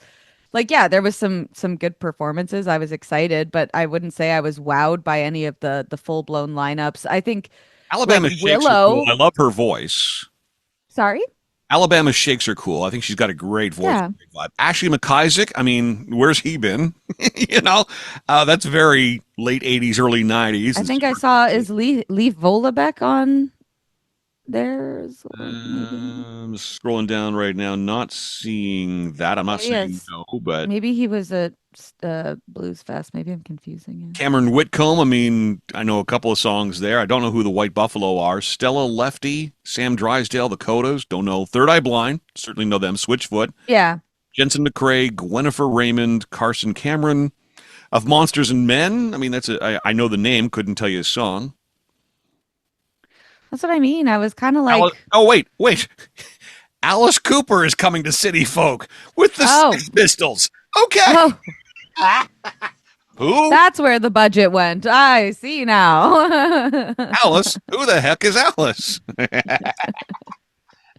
like yeah, there was some good performances. I was excited, but I wouldn't say I was wowed by any of the full blown lineups. I think like Alabama Shakes are cool. Willow, I love her voice. sorry, Alabama Shakes are cool. I think she's got a great voice. yeah. Great vibe. Ashley McIsaac, I mean, where's he been? you know, that's very late 80s, early 90s. I think I saw is Leaf Volbeck on there as well, maybe. Scrolling down right now, not seeing that. I'm not saying Yes, no, but maybe he was at Blues Fest. Maybe I'm confusing it. Cameron Whitcomb, I mean, I know a couple of songs there. I don't know who the White Buffalo are. Stella Lefty, Sam Drysdale, the Codas, don't know. Third Eye Blind, certainly know them. Switchfoot, Yeah, Jensen McCrae, Gwennifer Raymond, Carson Cameron. Of Monsters and Men, I mean, I know the name, couldn't tell you a song. that's what I mean. I was kind of like, Oh, wait. Alice Cooper is coming to City Folk with the oh, Sex Pistols. Okay. oh, Who? that's where the budget went. I see now. Alice? Who the heck is Alice?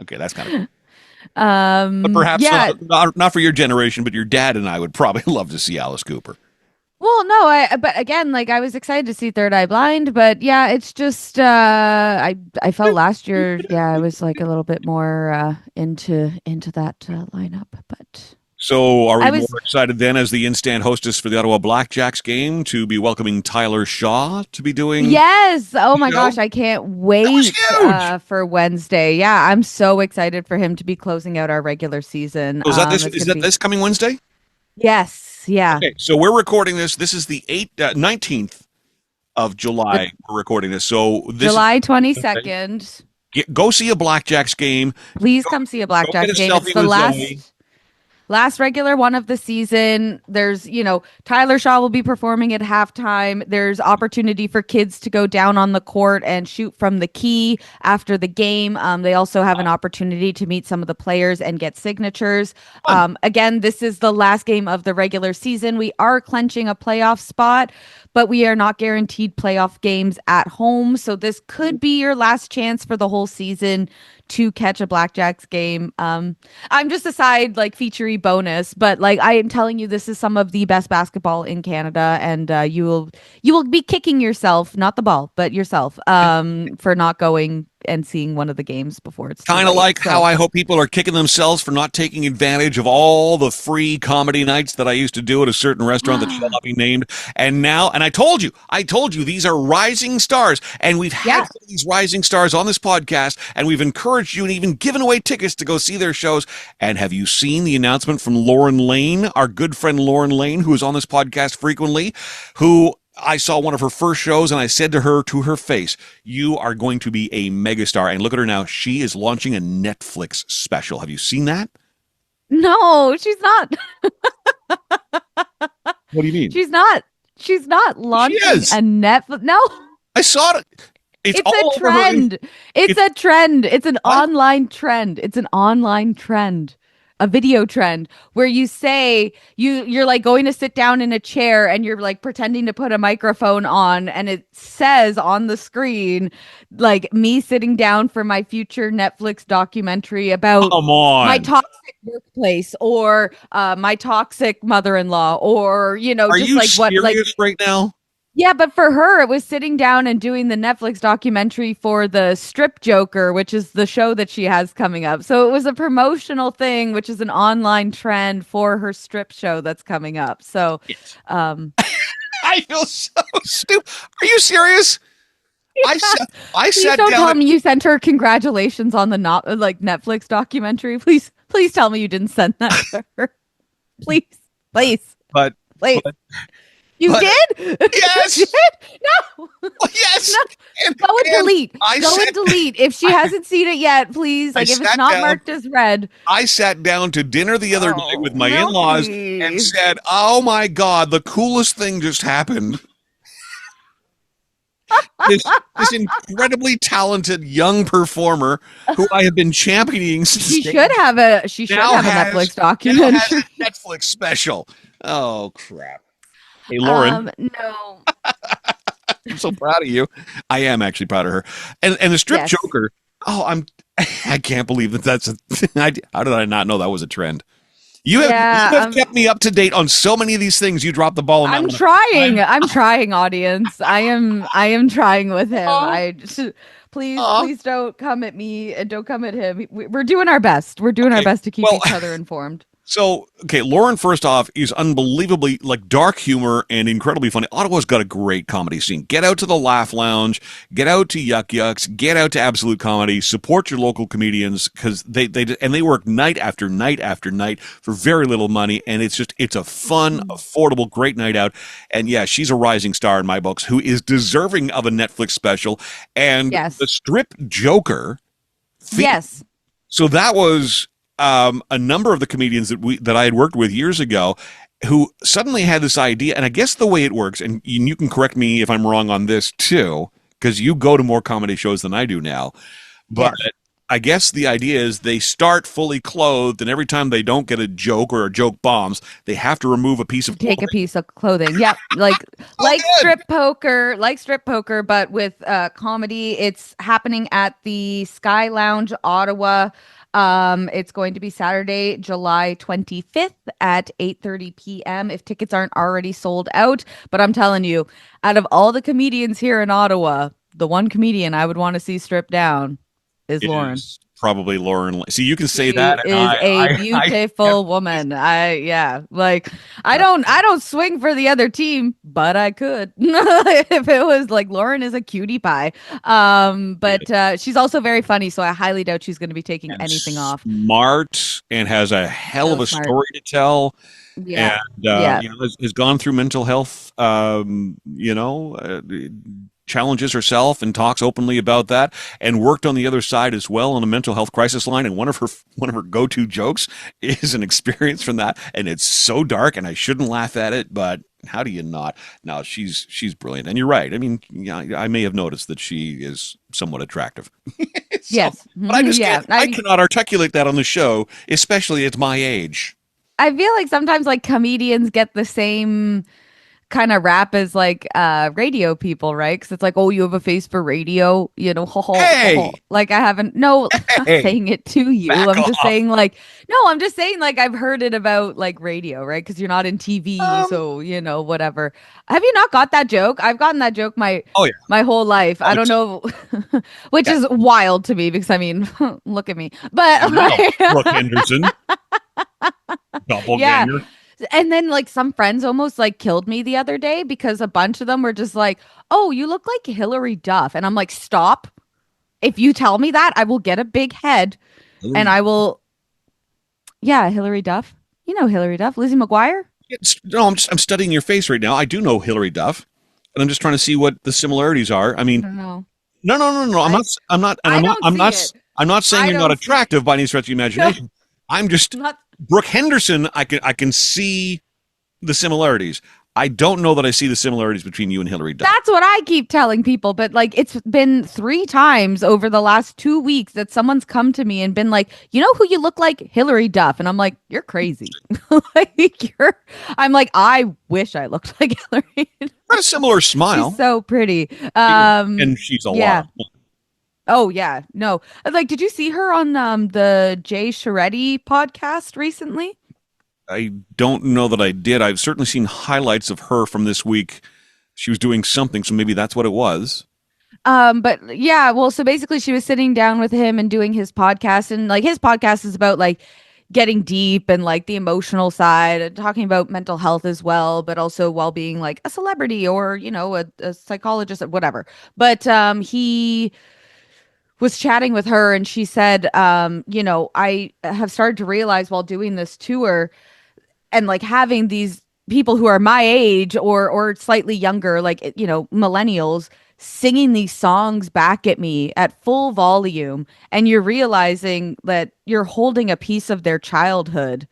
Okay, that's kind of. But perhaps Yeah. not for your generation, but your dad and I would probably love to see Alice Cooper. Well, no, but again, like I was excited to see Third Eye Blind, but yeah, it's just I felt last year, yeah, I was like a little bit more into that lineup, but So, are we I more was excited then, as the in-stand hostess for the Ottawa Blackjacks game, to be welcoming Tyler Shaw to be doing? yes. Oh my You know? gosh, I can't That was wait huge. for Wednesday. Yeah, I'm so excited for him to be closing out our regular season. So is that this? It's Is gonna that be this coming Wednesday? yes, yeah. Okay, so we're recording this. This is the 19th of July. We're recording this. So this July okay. 22nd. Go see a Blackjacks game. Please come see a Go get Blackjacks a game. It's selfie the with Zoe. last regular one of the season. There's, Tyler Shaw will be performing at halftime. There's opportunity for kids to go down on the court and shoot from the key after the game. They also have an opportunity to meet some of the players and get signatures. Again, this is the last game of the regular season. We are clenching a playoff spot, but we are not guaranteed playoff games at home. So this could be your last chance for the whole season to catch a Blackjacks game. I'm just a side like featurey bonus, but like I am telling you, this is some of the best basketball in Canada, and you will be kicking yourself, not the ball, but yourself, for not going and seeing one of the games before it's Kind of like how I hope people are kicking themselves for not taking advantage of all the free comedy nights that I used to do at a certain restaurant that shall not be named. And now, and I told you, these are rising stars. And we've had some of these rising stars on this podcast, and we've encouraged you and even given away tickets to go see their shows. And have you seen the announcement from Lauren Lane, our good friend Lauren Lane, who is on this podcast frequently, who I saw one of her first shows, and I said to her face, you are going to be a megastar. And look at her now. She is launching a Netflix special. Have you seen that? No, she's not. What do you mean? She's not launching a Netflix. No. I saw it. It's a trend. It's a trend. It's an online trend. It's an online trend. A video trend where you say you're like going to sit down in a chair and you're like pretending to put a microphone on, and it says on the screen like me sitting down for my future Netflix documentary about my toxic workplace or my toxic mother-in-law, or are just you like what serious right now? Yeah, but for her, it was sitting down and doing the Netflix documentary for the Strip Joker, which is the show that she has coming up. So it was a promotional thing, which is an online trend for her strip show that's coming up. So, I feel so stupid. Are you serious? Yeah. I sat down. Don't tell me you sent her congratulations on the Netflix documentary. Please tell me you didn't send that to her. Please. But You did? Yes. You did? No. Yes. No. Go and delete. Go and delete. If she hasn't seen it yet, please. Like if it's not marked as red. I sat down to dinner the other night with my in-laws and said, "Oh my God, the coolest thing just happened." This incredibly talented young performer who I have been championing since she should have a Netflix documentary. Now has a Netflix special. Oh crap. Hey, Lauren. No. I'm so proud of you. I am actually proud of her. And the strip joker. Oh, I can't believe that's how did I not know that was a trend? You have kept me up to date on so many of these things. You dropped the ball. I'm trying, audience. I am trying with him. Please don't come at me and don't come at him. We're doing our best. We're doing our best to keep each other informed. So, okay, Lauren, first off, is unbelievably like dark humor and incredibly funny. Ottawa's got a great comedy scene. Get out to the Laugh Lounge, get out to Yuck Yucks, get out to Absolute Comedy, support your local comedians because they work night after night after night for very little money, and it's a fun, affordable, great night out. And yeah, she's a rising star in my books who is deserving of a Netflix special. And the strip joker. Yes. So that was a number of the comedians that I had worked with years ago who suddenly had this idea. And I guess the way it works, and you can correct me if I'm wrong on this too, because you go to more comedy shows than I do now. But I guess the idea is they start fully clothed, and every time they don't get a joke or a joke bombs, they have to remove a piece of clothing. Take a piece of clothing. Yep. Like strip poker, but with comedy. It's happening at the Sky Lounge, Ottawa. It's going to be Saturday, July 25th at 8:30 p.m. if tickets aren't already sold out. But I'm telling you, out of all the comedians here in Ottawa, the one comedian I would want to see stripped down is Lauren. Probably Lauren. See, you can say that. She is a beautiful woman. I don't swing for the other team, but I could if it was like Lauren is a cutie pie. But she's also very funny, so I highly doubt she's going to be taking anything off. Smart and has a hell of a story to tell. Yeah, and has gone through mental health. Challenges herself and talks openly about that, and worked on the other side as well on a mental health crisis line. And one of her go-to jokes is an experience from that, and it's so dark, and I shouldn't laugh at it, but how do you not? No, she's brilliant, and you're right. I mean, I may have noticed that she is somewhat attractive. Yes, but I just I cannot articulate that on the show, especially at my age. I feel like sometimes like comedians get the same kind of rap as like radio people, right? Because it's like, oh, you have a face for radio, you know. Ho, ho, ho, ho. Hey, Like I haven't. No, I'm not hey, saying it to you. back I'm just off. saying like, no, I'm just saying like I've heard it about like radio, right? Because you're not in TV, Um, so you know whatever. Have you not got that joke? I've gotten that joke oh yeah, my whole life. oh I don't it's, know, which yeah. is wild to me because I mean, look at me. I But know, like, Brooke Henderson, yeah. doppelganger. And then like some friends almost like killed me the other day because a bunch of them were just like, "Oh, you look like Hillary Duff." And I'm like, "Stop. If you tell me that, I will get a big head and Hillary. I will yeah, Hillary Duff. You know Hillary Duff, Lizzie McGuire? No, I'm studying your face right now. I do know Hillary Duff, and I'm just trying to see what the similarities are. I I mean, don't know. no. I'm I not. I'm not. And I I'm not. don't I'm see not. it. I'm not saying I you're not don't see it. attractive by any stretch of the No, imagination. I'm just not Brooke Henderson. I can see the similarities. I don't know that I see the similarities between you and Hillary Duff. That's what I keep telling people, but like it's been 3 times over the last 2 weeks that someone's come to me and been like, "You know who you look like? Hillary Duff." And I'm like, "You're crazy." I'm like, "I wish I looked like Hillary." Got a similar She's smile, so pretty. and she's a Yeah. lot. Oh yeah. No. Like, did you see her on the Jay Sharetti podcast recently? I don't know that I did. I've certainly seen highlights of her from this week. She was doing something, so maybe that's what it was. But yeah, well, so basically she was sitting down with him and doing his podcast, and like his podcast is about like getting deep and like the emotional side and talking about mental health as well, but also while being like a celebrity or, you know, a psychologist or whatever. But he was chatting with her and she said, you know, I have started to realize while doing this tour and like having these people who are my age or slightly younger, like you know, millennials singing these songs back at me at full volume, and you're realizing that you're holding a piece of their childhood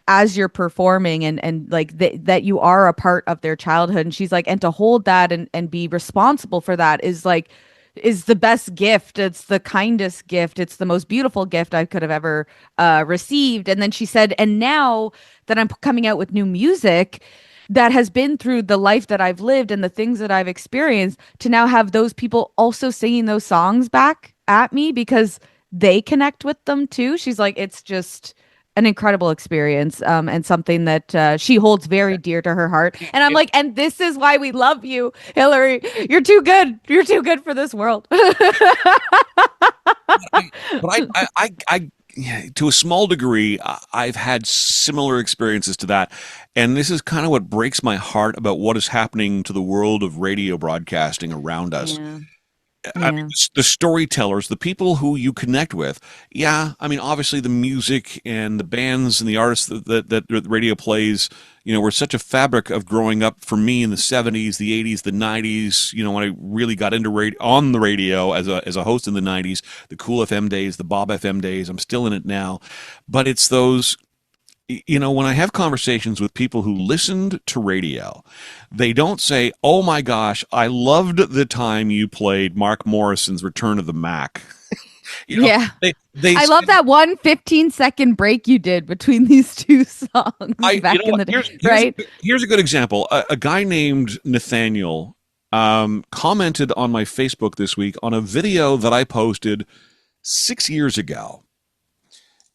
as you're performing and like that you are a part of their childhood. And she's like, and to hold that and be responsible for that is like is the best gift. It's the kindest gift. It's the most beautiful gift I could have ever received. And then she said, and now that I'm coming out with new music that has been through the life that I've lived and the things that I've experienced, to now have those people also singing those songs back at me because they connect with them too. She's like, it's just an incredible experience, and something that she holds very dear to her heart. And I'm like, and this is why we love you, Hillary. You're too good. You're too good for this world. But yeah, to a small degree, I've had similar experiences to that. And this is kind of what breaks my heart about what is happening to the world of radio broadcasting around us. Yeah. I mean, Yeah. the storytellers, the people who you connect with. Yeah, I mean, obviously the music and the bands and the artists that radio plays, you know, were such a fabric of growing up for me in the 70s, the 80s, the 90s, you know, when I really got into on the radio as a host in the 90s, the Cool FM days, the Bob FM days. I'm still in it now. But it's those, you know, when I have conversations with people who listened to radio, they don't say, "Oh my gosh, I loved the time you played Mark Morrison's Return of the Mac." You know, Yeah. they I love that 15-second break you did between these two songs back in the day, right? Here's a good example. A guy named Nathaniel commented on my Facebook this week on a video that I posted 6 years ago.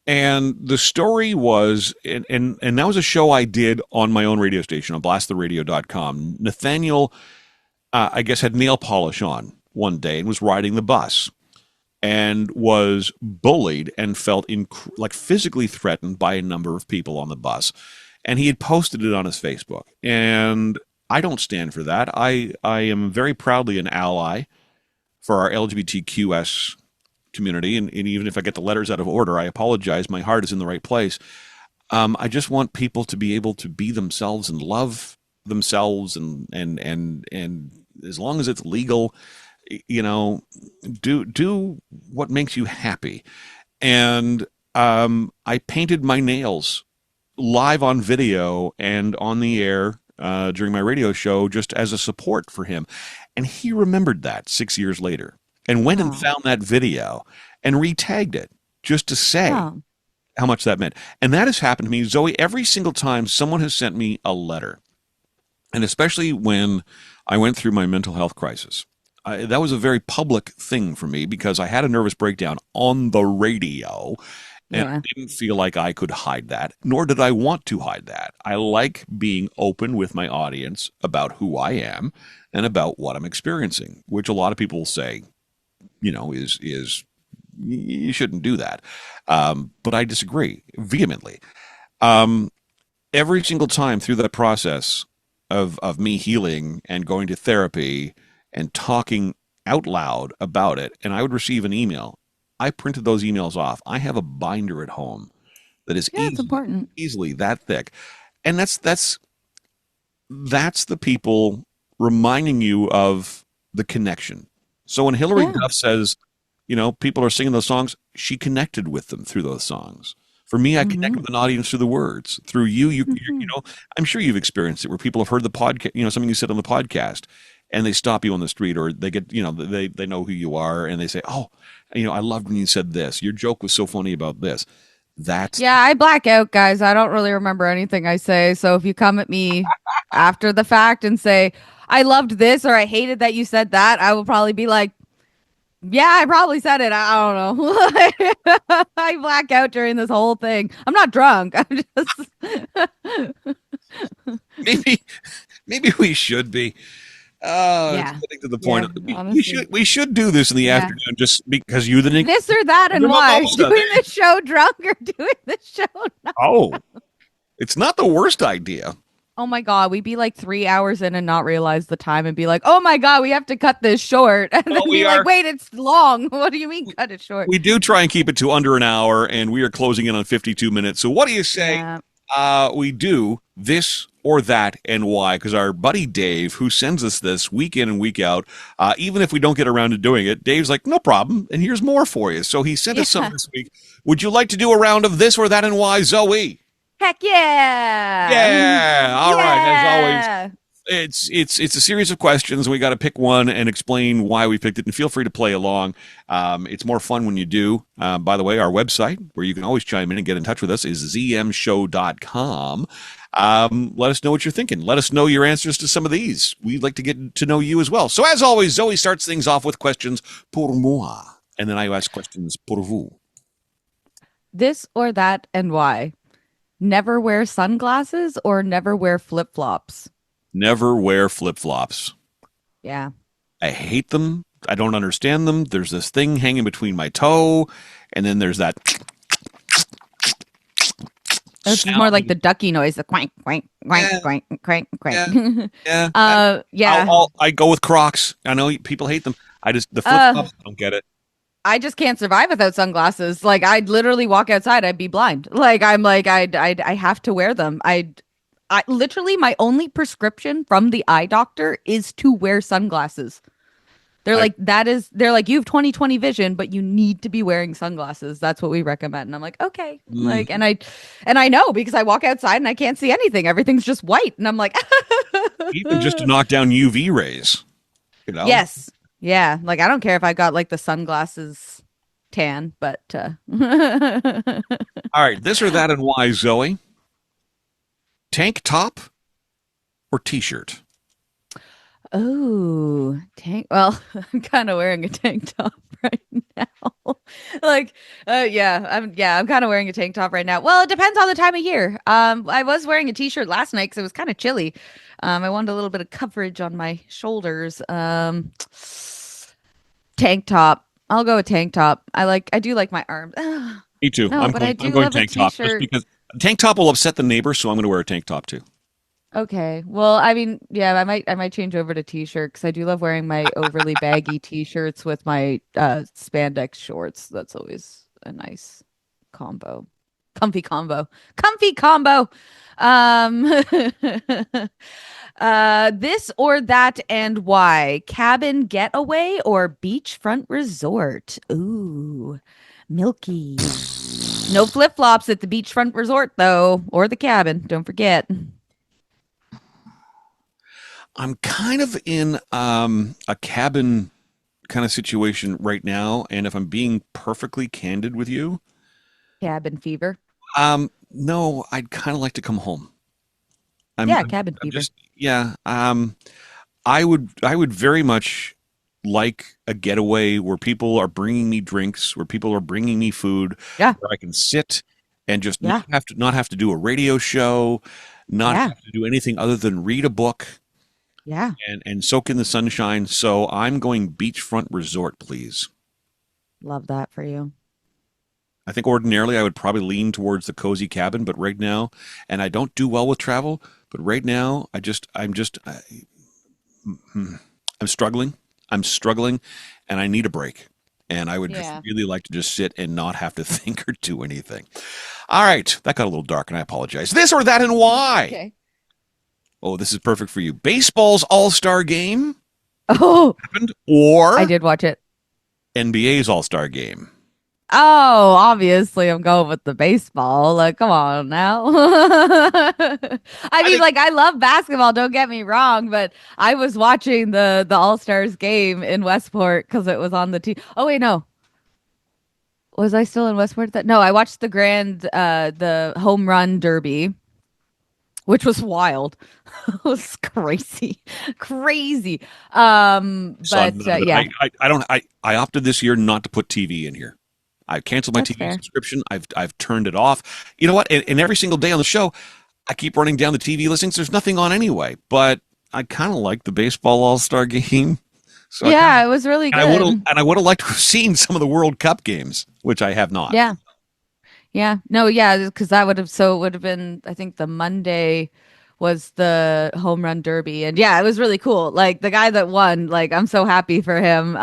And the story was, and that was a show I did on my own radio station on blasttheradio.com. Nathaniel, I guess, had nail polish on one day and was riding the bus and was bullied and felt like physically threatened by a number of people on the bus. And he had posted it on his Facebook. And I don't stand for that. I am very proudly an ally for our LGBTQS community, and even if I get the letters out of order, I apologize. My heart is in the right place. I just want people to be able to be themselves and love themselves, and as long as it's legal, you know, do what makes you happy. And I painted my nails live on video and on the air during my radio show just as a support for him, and he remembered that 6 years later and went and found that video and retagged it just to say how much that meant. And that has happened to me, Zoe, every single time someone has sent me a letter And especially when I went through my mental health crisis. That was a very public thing for me because I had a nervous breakdown on the radio, and I Yeah. didn't feel like I could hide that, nor did I want to hide that. I like being open with my audience about who I am and about what I'm experiencing, which a lot of people say, is you shouldn't do that. But I disagree vehemently. Um, every single time through that process of me healing and going to therapy and talking out loud about it, and I would receive an email. I printed those emails off. I have a binder at home that is Yeah, it's important. easily that thick, and that's the people reminding you of the connection. So when Hillary Yeah. Duff says, people are singing those songs, she connected with them through those songs. For me, I connect Hmm. with an audience through the words. Through you, Hmm. I'm sure you've experienced it where people have heard the podcast, something you said on the podcast, and they stop you on the street, or they get, they know who you are, and they say, "Oh, I loved when you said this. Your joke was so funny about this." That's Yeah, I black out, guys. I don't really remember anything I say. So if you come at me after the fact and say, I loved this or I hated that you said that, I will probably be like, yeah, I probably said it. I don't know. I black out during this whole thing. I'm not drunk. I'm just. maybe maybe we should be. It's Yeah. getting to the point. Yeah. We Honestly. should do this in the Yeah. afternoon, just because you the This or that and why? mimosa. Doing the show drunk or doing the show not? Oh, it's not the worst idea. Oh my God. We'd be like 3 hours in and not realize the time and be like, oh my God, we have to cut this short. And then Well, be like, wait, it's long. What do you mean cut it short? we do try and keep it to under an hour, and we are closing in on 52 minutes. So what do you say? Yeah. We do this or that and why? Because our buddy Dave, who sends us this week in and week out, even if we don't get around to doing it, Dave's like, no problem, and here's more for you. So he sent us some Yeah. this week. Would you like to do a round of this or that and why, Zoe? Heck yeah. Yeah. All right. As always, Yeah. it's a series of questions. We got to pick one and explain why we picked it, and feel free to play along. It's more fun when you do. By the way, our website, where you can always chime in and get in touch with us, is zmshow.com. Let us know what you're thinking. Let us know your answers to some of these. We'd like to get to know you as well. So as always, Zoe starts things off with questions pour moi, and then I ask questions pour vous. This or that and why? Never wear sunglasses or never wear flip-flops? Never wear flip-flops. Yeah. I hate them. I don't understand them. There's this thing hanging between my toe, and then there's that It's more like the ducky noise, the quank, quank, quank, Yeah. quank, quank, quank. yeah. Yeah. I go with Crocs. I know people hate them. The flip flops. I don't get it. I just can't survive without sunglasses. Like I'd literally walk outside, I'd be blind. Like I'm like I have to wear them. I literally my only prescription from the eye doctor is to wear sunglasses. They're like they're like you have 20/20 vision, but you need to be wearing sunglasses. That's what we recommend. And I'm like, okay. Like and I know because I walk outside and I can't see anything. Everything's just white. And I'm like Even just to knock down UV rays. Yes. Yeah. Like I don't care if I got like the sunglasses tan, but All right, this or that and why, Zoe? Tank top or t-shirt? Oh, tank. Well, I'm kind of wearing a tank top right now. Like, I'm kind of wearing a tank top right now. Well, it depends on the time of year. I was wearing a t-shirt last night because it was kind of chilly. I wanted a little bit of coverage on my shoulders. Tank top. I'll go with tank top. I do like my arms. Me too. No, but I do I'm going love a tank top just t-shirt. because tank top will upset the neighbor, so I'm going to wear a tank top too. Okay. Well, I mean, yeah, I might change over to t-shirt because I do love wearing my overly baggy t-shirts with my spandex shorts. That's always a nice combo. Comfy combo. Comfy combo. This or that and why? Cabin getaway or beachfront resort? Ooh, milky. No flip-flops at the beachfront resort though, or the cabin. Don't forget. I'm kind of in a cabin kind of situation right now, and if I'm being perfectly candid with you, Cabin fever. no, I'd kind of like to come home. Yeah, cabin I'm fever. just Yeah. I would very much like a getaway where people are bringing me drinks, where people are bringing me food, Yeah. where I can sit and just Yeah. not have to do a radio show, not Yeah. have to do anything other than read a book Yeah. and soak in the sunshine. So I'm going beachfront resort, please. Love that for you. I think ordinarily I would probably lean towards the cozy cabin, but right now, and I don't do well with travel, but right now I'm struggling. I'm struggling, and I need a break. And I would just Yeah. really like to just sit and not have to think or do anything. All right, that got a little dark, and I apologize. This or that, and why? Okay. Oh, this is perfect for you. Baseball's All Star Game Oh, happened, I or did watch it. NBA's All Star Game. Oh, obviously I'm going with the baseball. Like, come on now. I I mean, think like, I love basketball, don't get me wrong, but I was watching the All-Stars game in Westport because it was on the TV. Oh wait, no. Was I still in Westport? No, I watched the home run derby, which was wild. It was crazy. Crazy. so But yeah, I don't I opted this year not to put TV in here. I canceled my that's TV fair. subscription. I've turned it off. You know what? And every single day on the show, I keep running down the TV listings. There's nothing on anyway. But I kind of like the baseball All Star Game. So I kind of Yeah, it was really and good. I would have liked to have seen some of the World Cup games, which I have not. Yeah. Yeah. No, yeah, because that would have so it would have been I think the Monday was the home run derby. And yeah, it was really cool. Like the guy that won, like I'm so happy for him.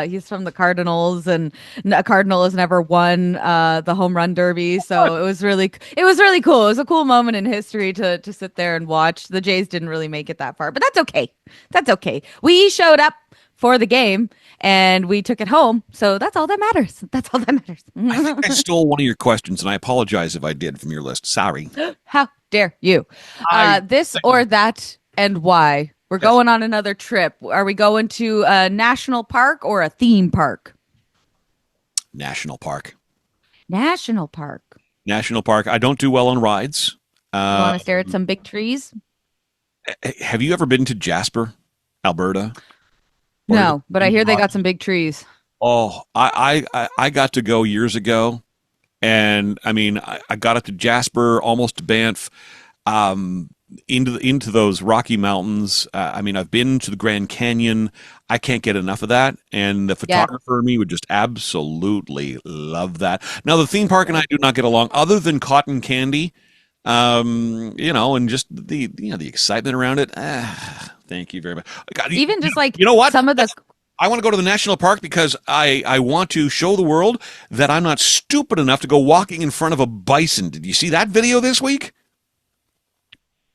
He's from the Cardinals and a Cardinal has never won the home run derby. So it was really cool. It was a cool moment in history to sit there and watch. The Jays didn't really make it that far, but that's okay. That's okay. We showed up for the game and we took it home. So that's all that matters. That's all that I think I matters. stole one of your questions, and I apologize if I did from your list. Sorry. How dare you? I This or that and why? We're Yes. going on another trip. Are we going to a national park or a theme park? National Park. National park. National Park. I don't do well on rides. You want Uh, to stare at some big trees? have you ever been to Jasper, Alberta? Or the No, but I Green hear they got Rock? some big trees. Oh, I got to go years ago, and I mean, I got up to Jasper, almost to Banff, um, into those Rocky Mountains. I mean, I've been to the Grand Canyon. I can't get enough of that, and the Yeah. photographer in me would just absolutely love that. Now, the theme park and I do not get along, other than cotton candy, and just the excitement around it. Thank you very much. God, Even just like you know what? some of the I want to go to the national park because I want to show the world that I'm not stupid enough to go walking in front of a bison. Did you see that video this week?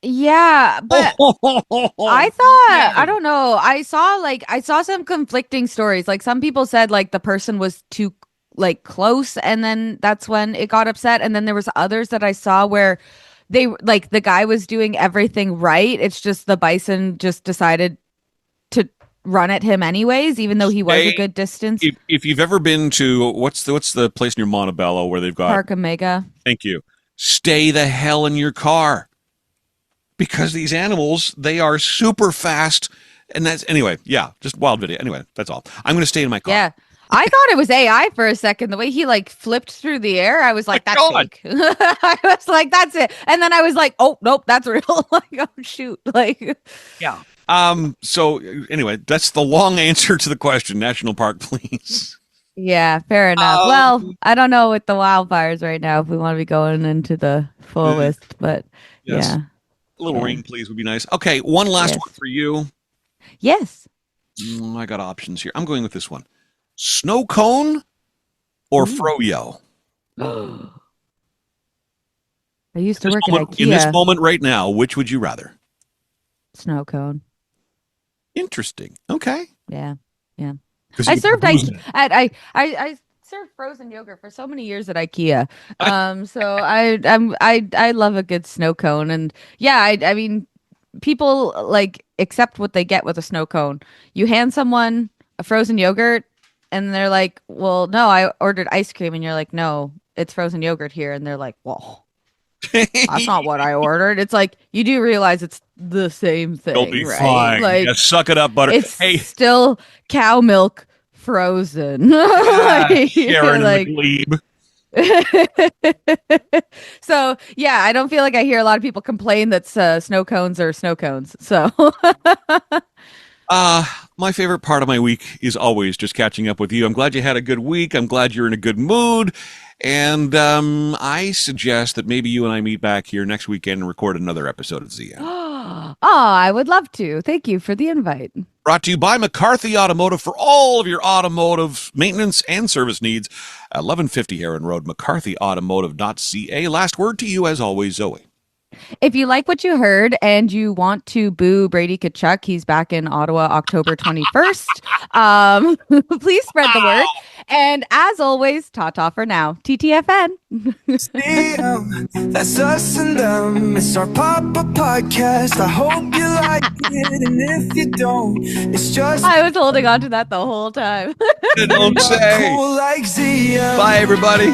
yeah, but I thought I Man. don't know. I saw some conflicting stories. Like some people said like the person was too like close and then that's when it got upset and then there was others that I saw where they like the guy was doing everything right. It's just the bison just decided to run at him anyways even though he was a Stay, good distance. if you've ever been to what's the place near Montebello where they've got, Park Omega. thank you, stay the hell in your car because these animals, they are super fast, and that's anyway. Yeah, just wild video. Anyway, that's all. I'm going to stay in my car. Yeah. I thought it was AI for a second. The way he like flipped through the air, I was My like, that's God. fake. I was like, that's it. And then I was like, oh, nope, that's real. Like, oh, shoot. Like, Yeah. So anyway, that's the long answer to the question. National park, please. yeah, fair enough. Well, I don't know with the wildfires right now if we want to be going into the full Mm, list, but yes. yeah. A little Yeah. rain, please, would be nice. Okay, one last Yes. one for you. Yes. I got options here. I'm going with this one. Snow cone or Ooh. froyo? I used to work at In this IKEA. moment right now, which would you rather? Snow cone. Interesting. Okay. Yeah. Yeah. Because I you get served bruised in it. I served frozen yogurt for so many years at IKEA. So I love a good snow cone, and yeah, I mean, people like accept what they get with a snow cone. You hand someone a frozen yogurt, and they're like, "Well, no, I ordered ice cream," and you're like, "No, it's frozen yogurt here," and they're like, "Well." That's not what I ordered. It's like, you do realize it's the same thing, It'll be right? fine. Like, Yeah, suck it up, butter. it's Hey, still cow milk frozen. Sharon like, McLeeb. so yeah, I don't feel like I hear a lot of people complain that snow cones are snow cones. So My favorite part of my week is always just catching up with you. I'm glad you had a good week. I'm glad you're in a good mood. And I suggest that maybe you and I meet back here next weekend and record another episode of ZM. oh, I would love to. Thank you for the invite. Brought to you by McCarthy Automotive for all of your automotive maintenance and service needs. 1150 Heron Road, McCarthyAutomotive.ca. Last word to you, as always, Zoe. If you like what you heard and you want to boo Brady Kachuk, he's back in Ottawa October 21st. Please spread the word. And as always, ta-ta for now. TTFN. That's us and them. It's our Papa podcast. I hope you like it, and if you don't, it's just I was holding on to that the whole time. Don't say. cool like ZM. Bye, everybody.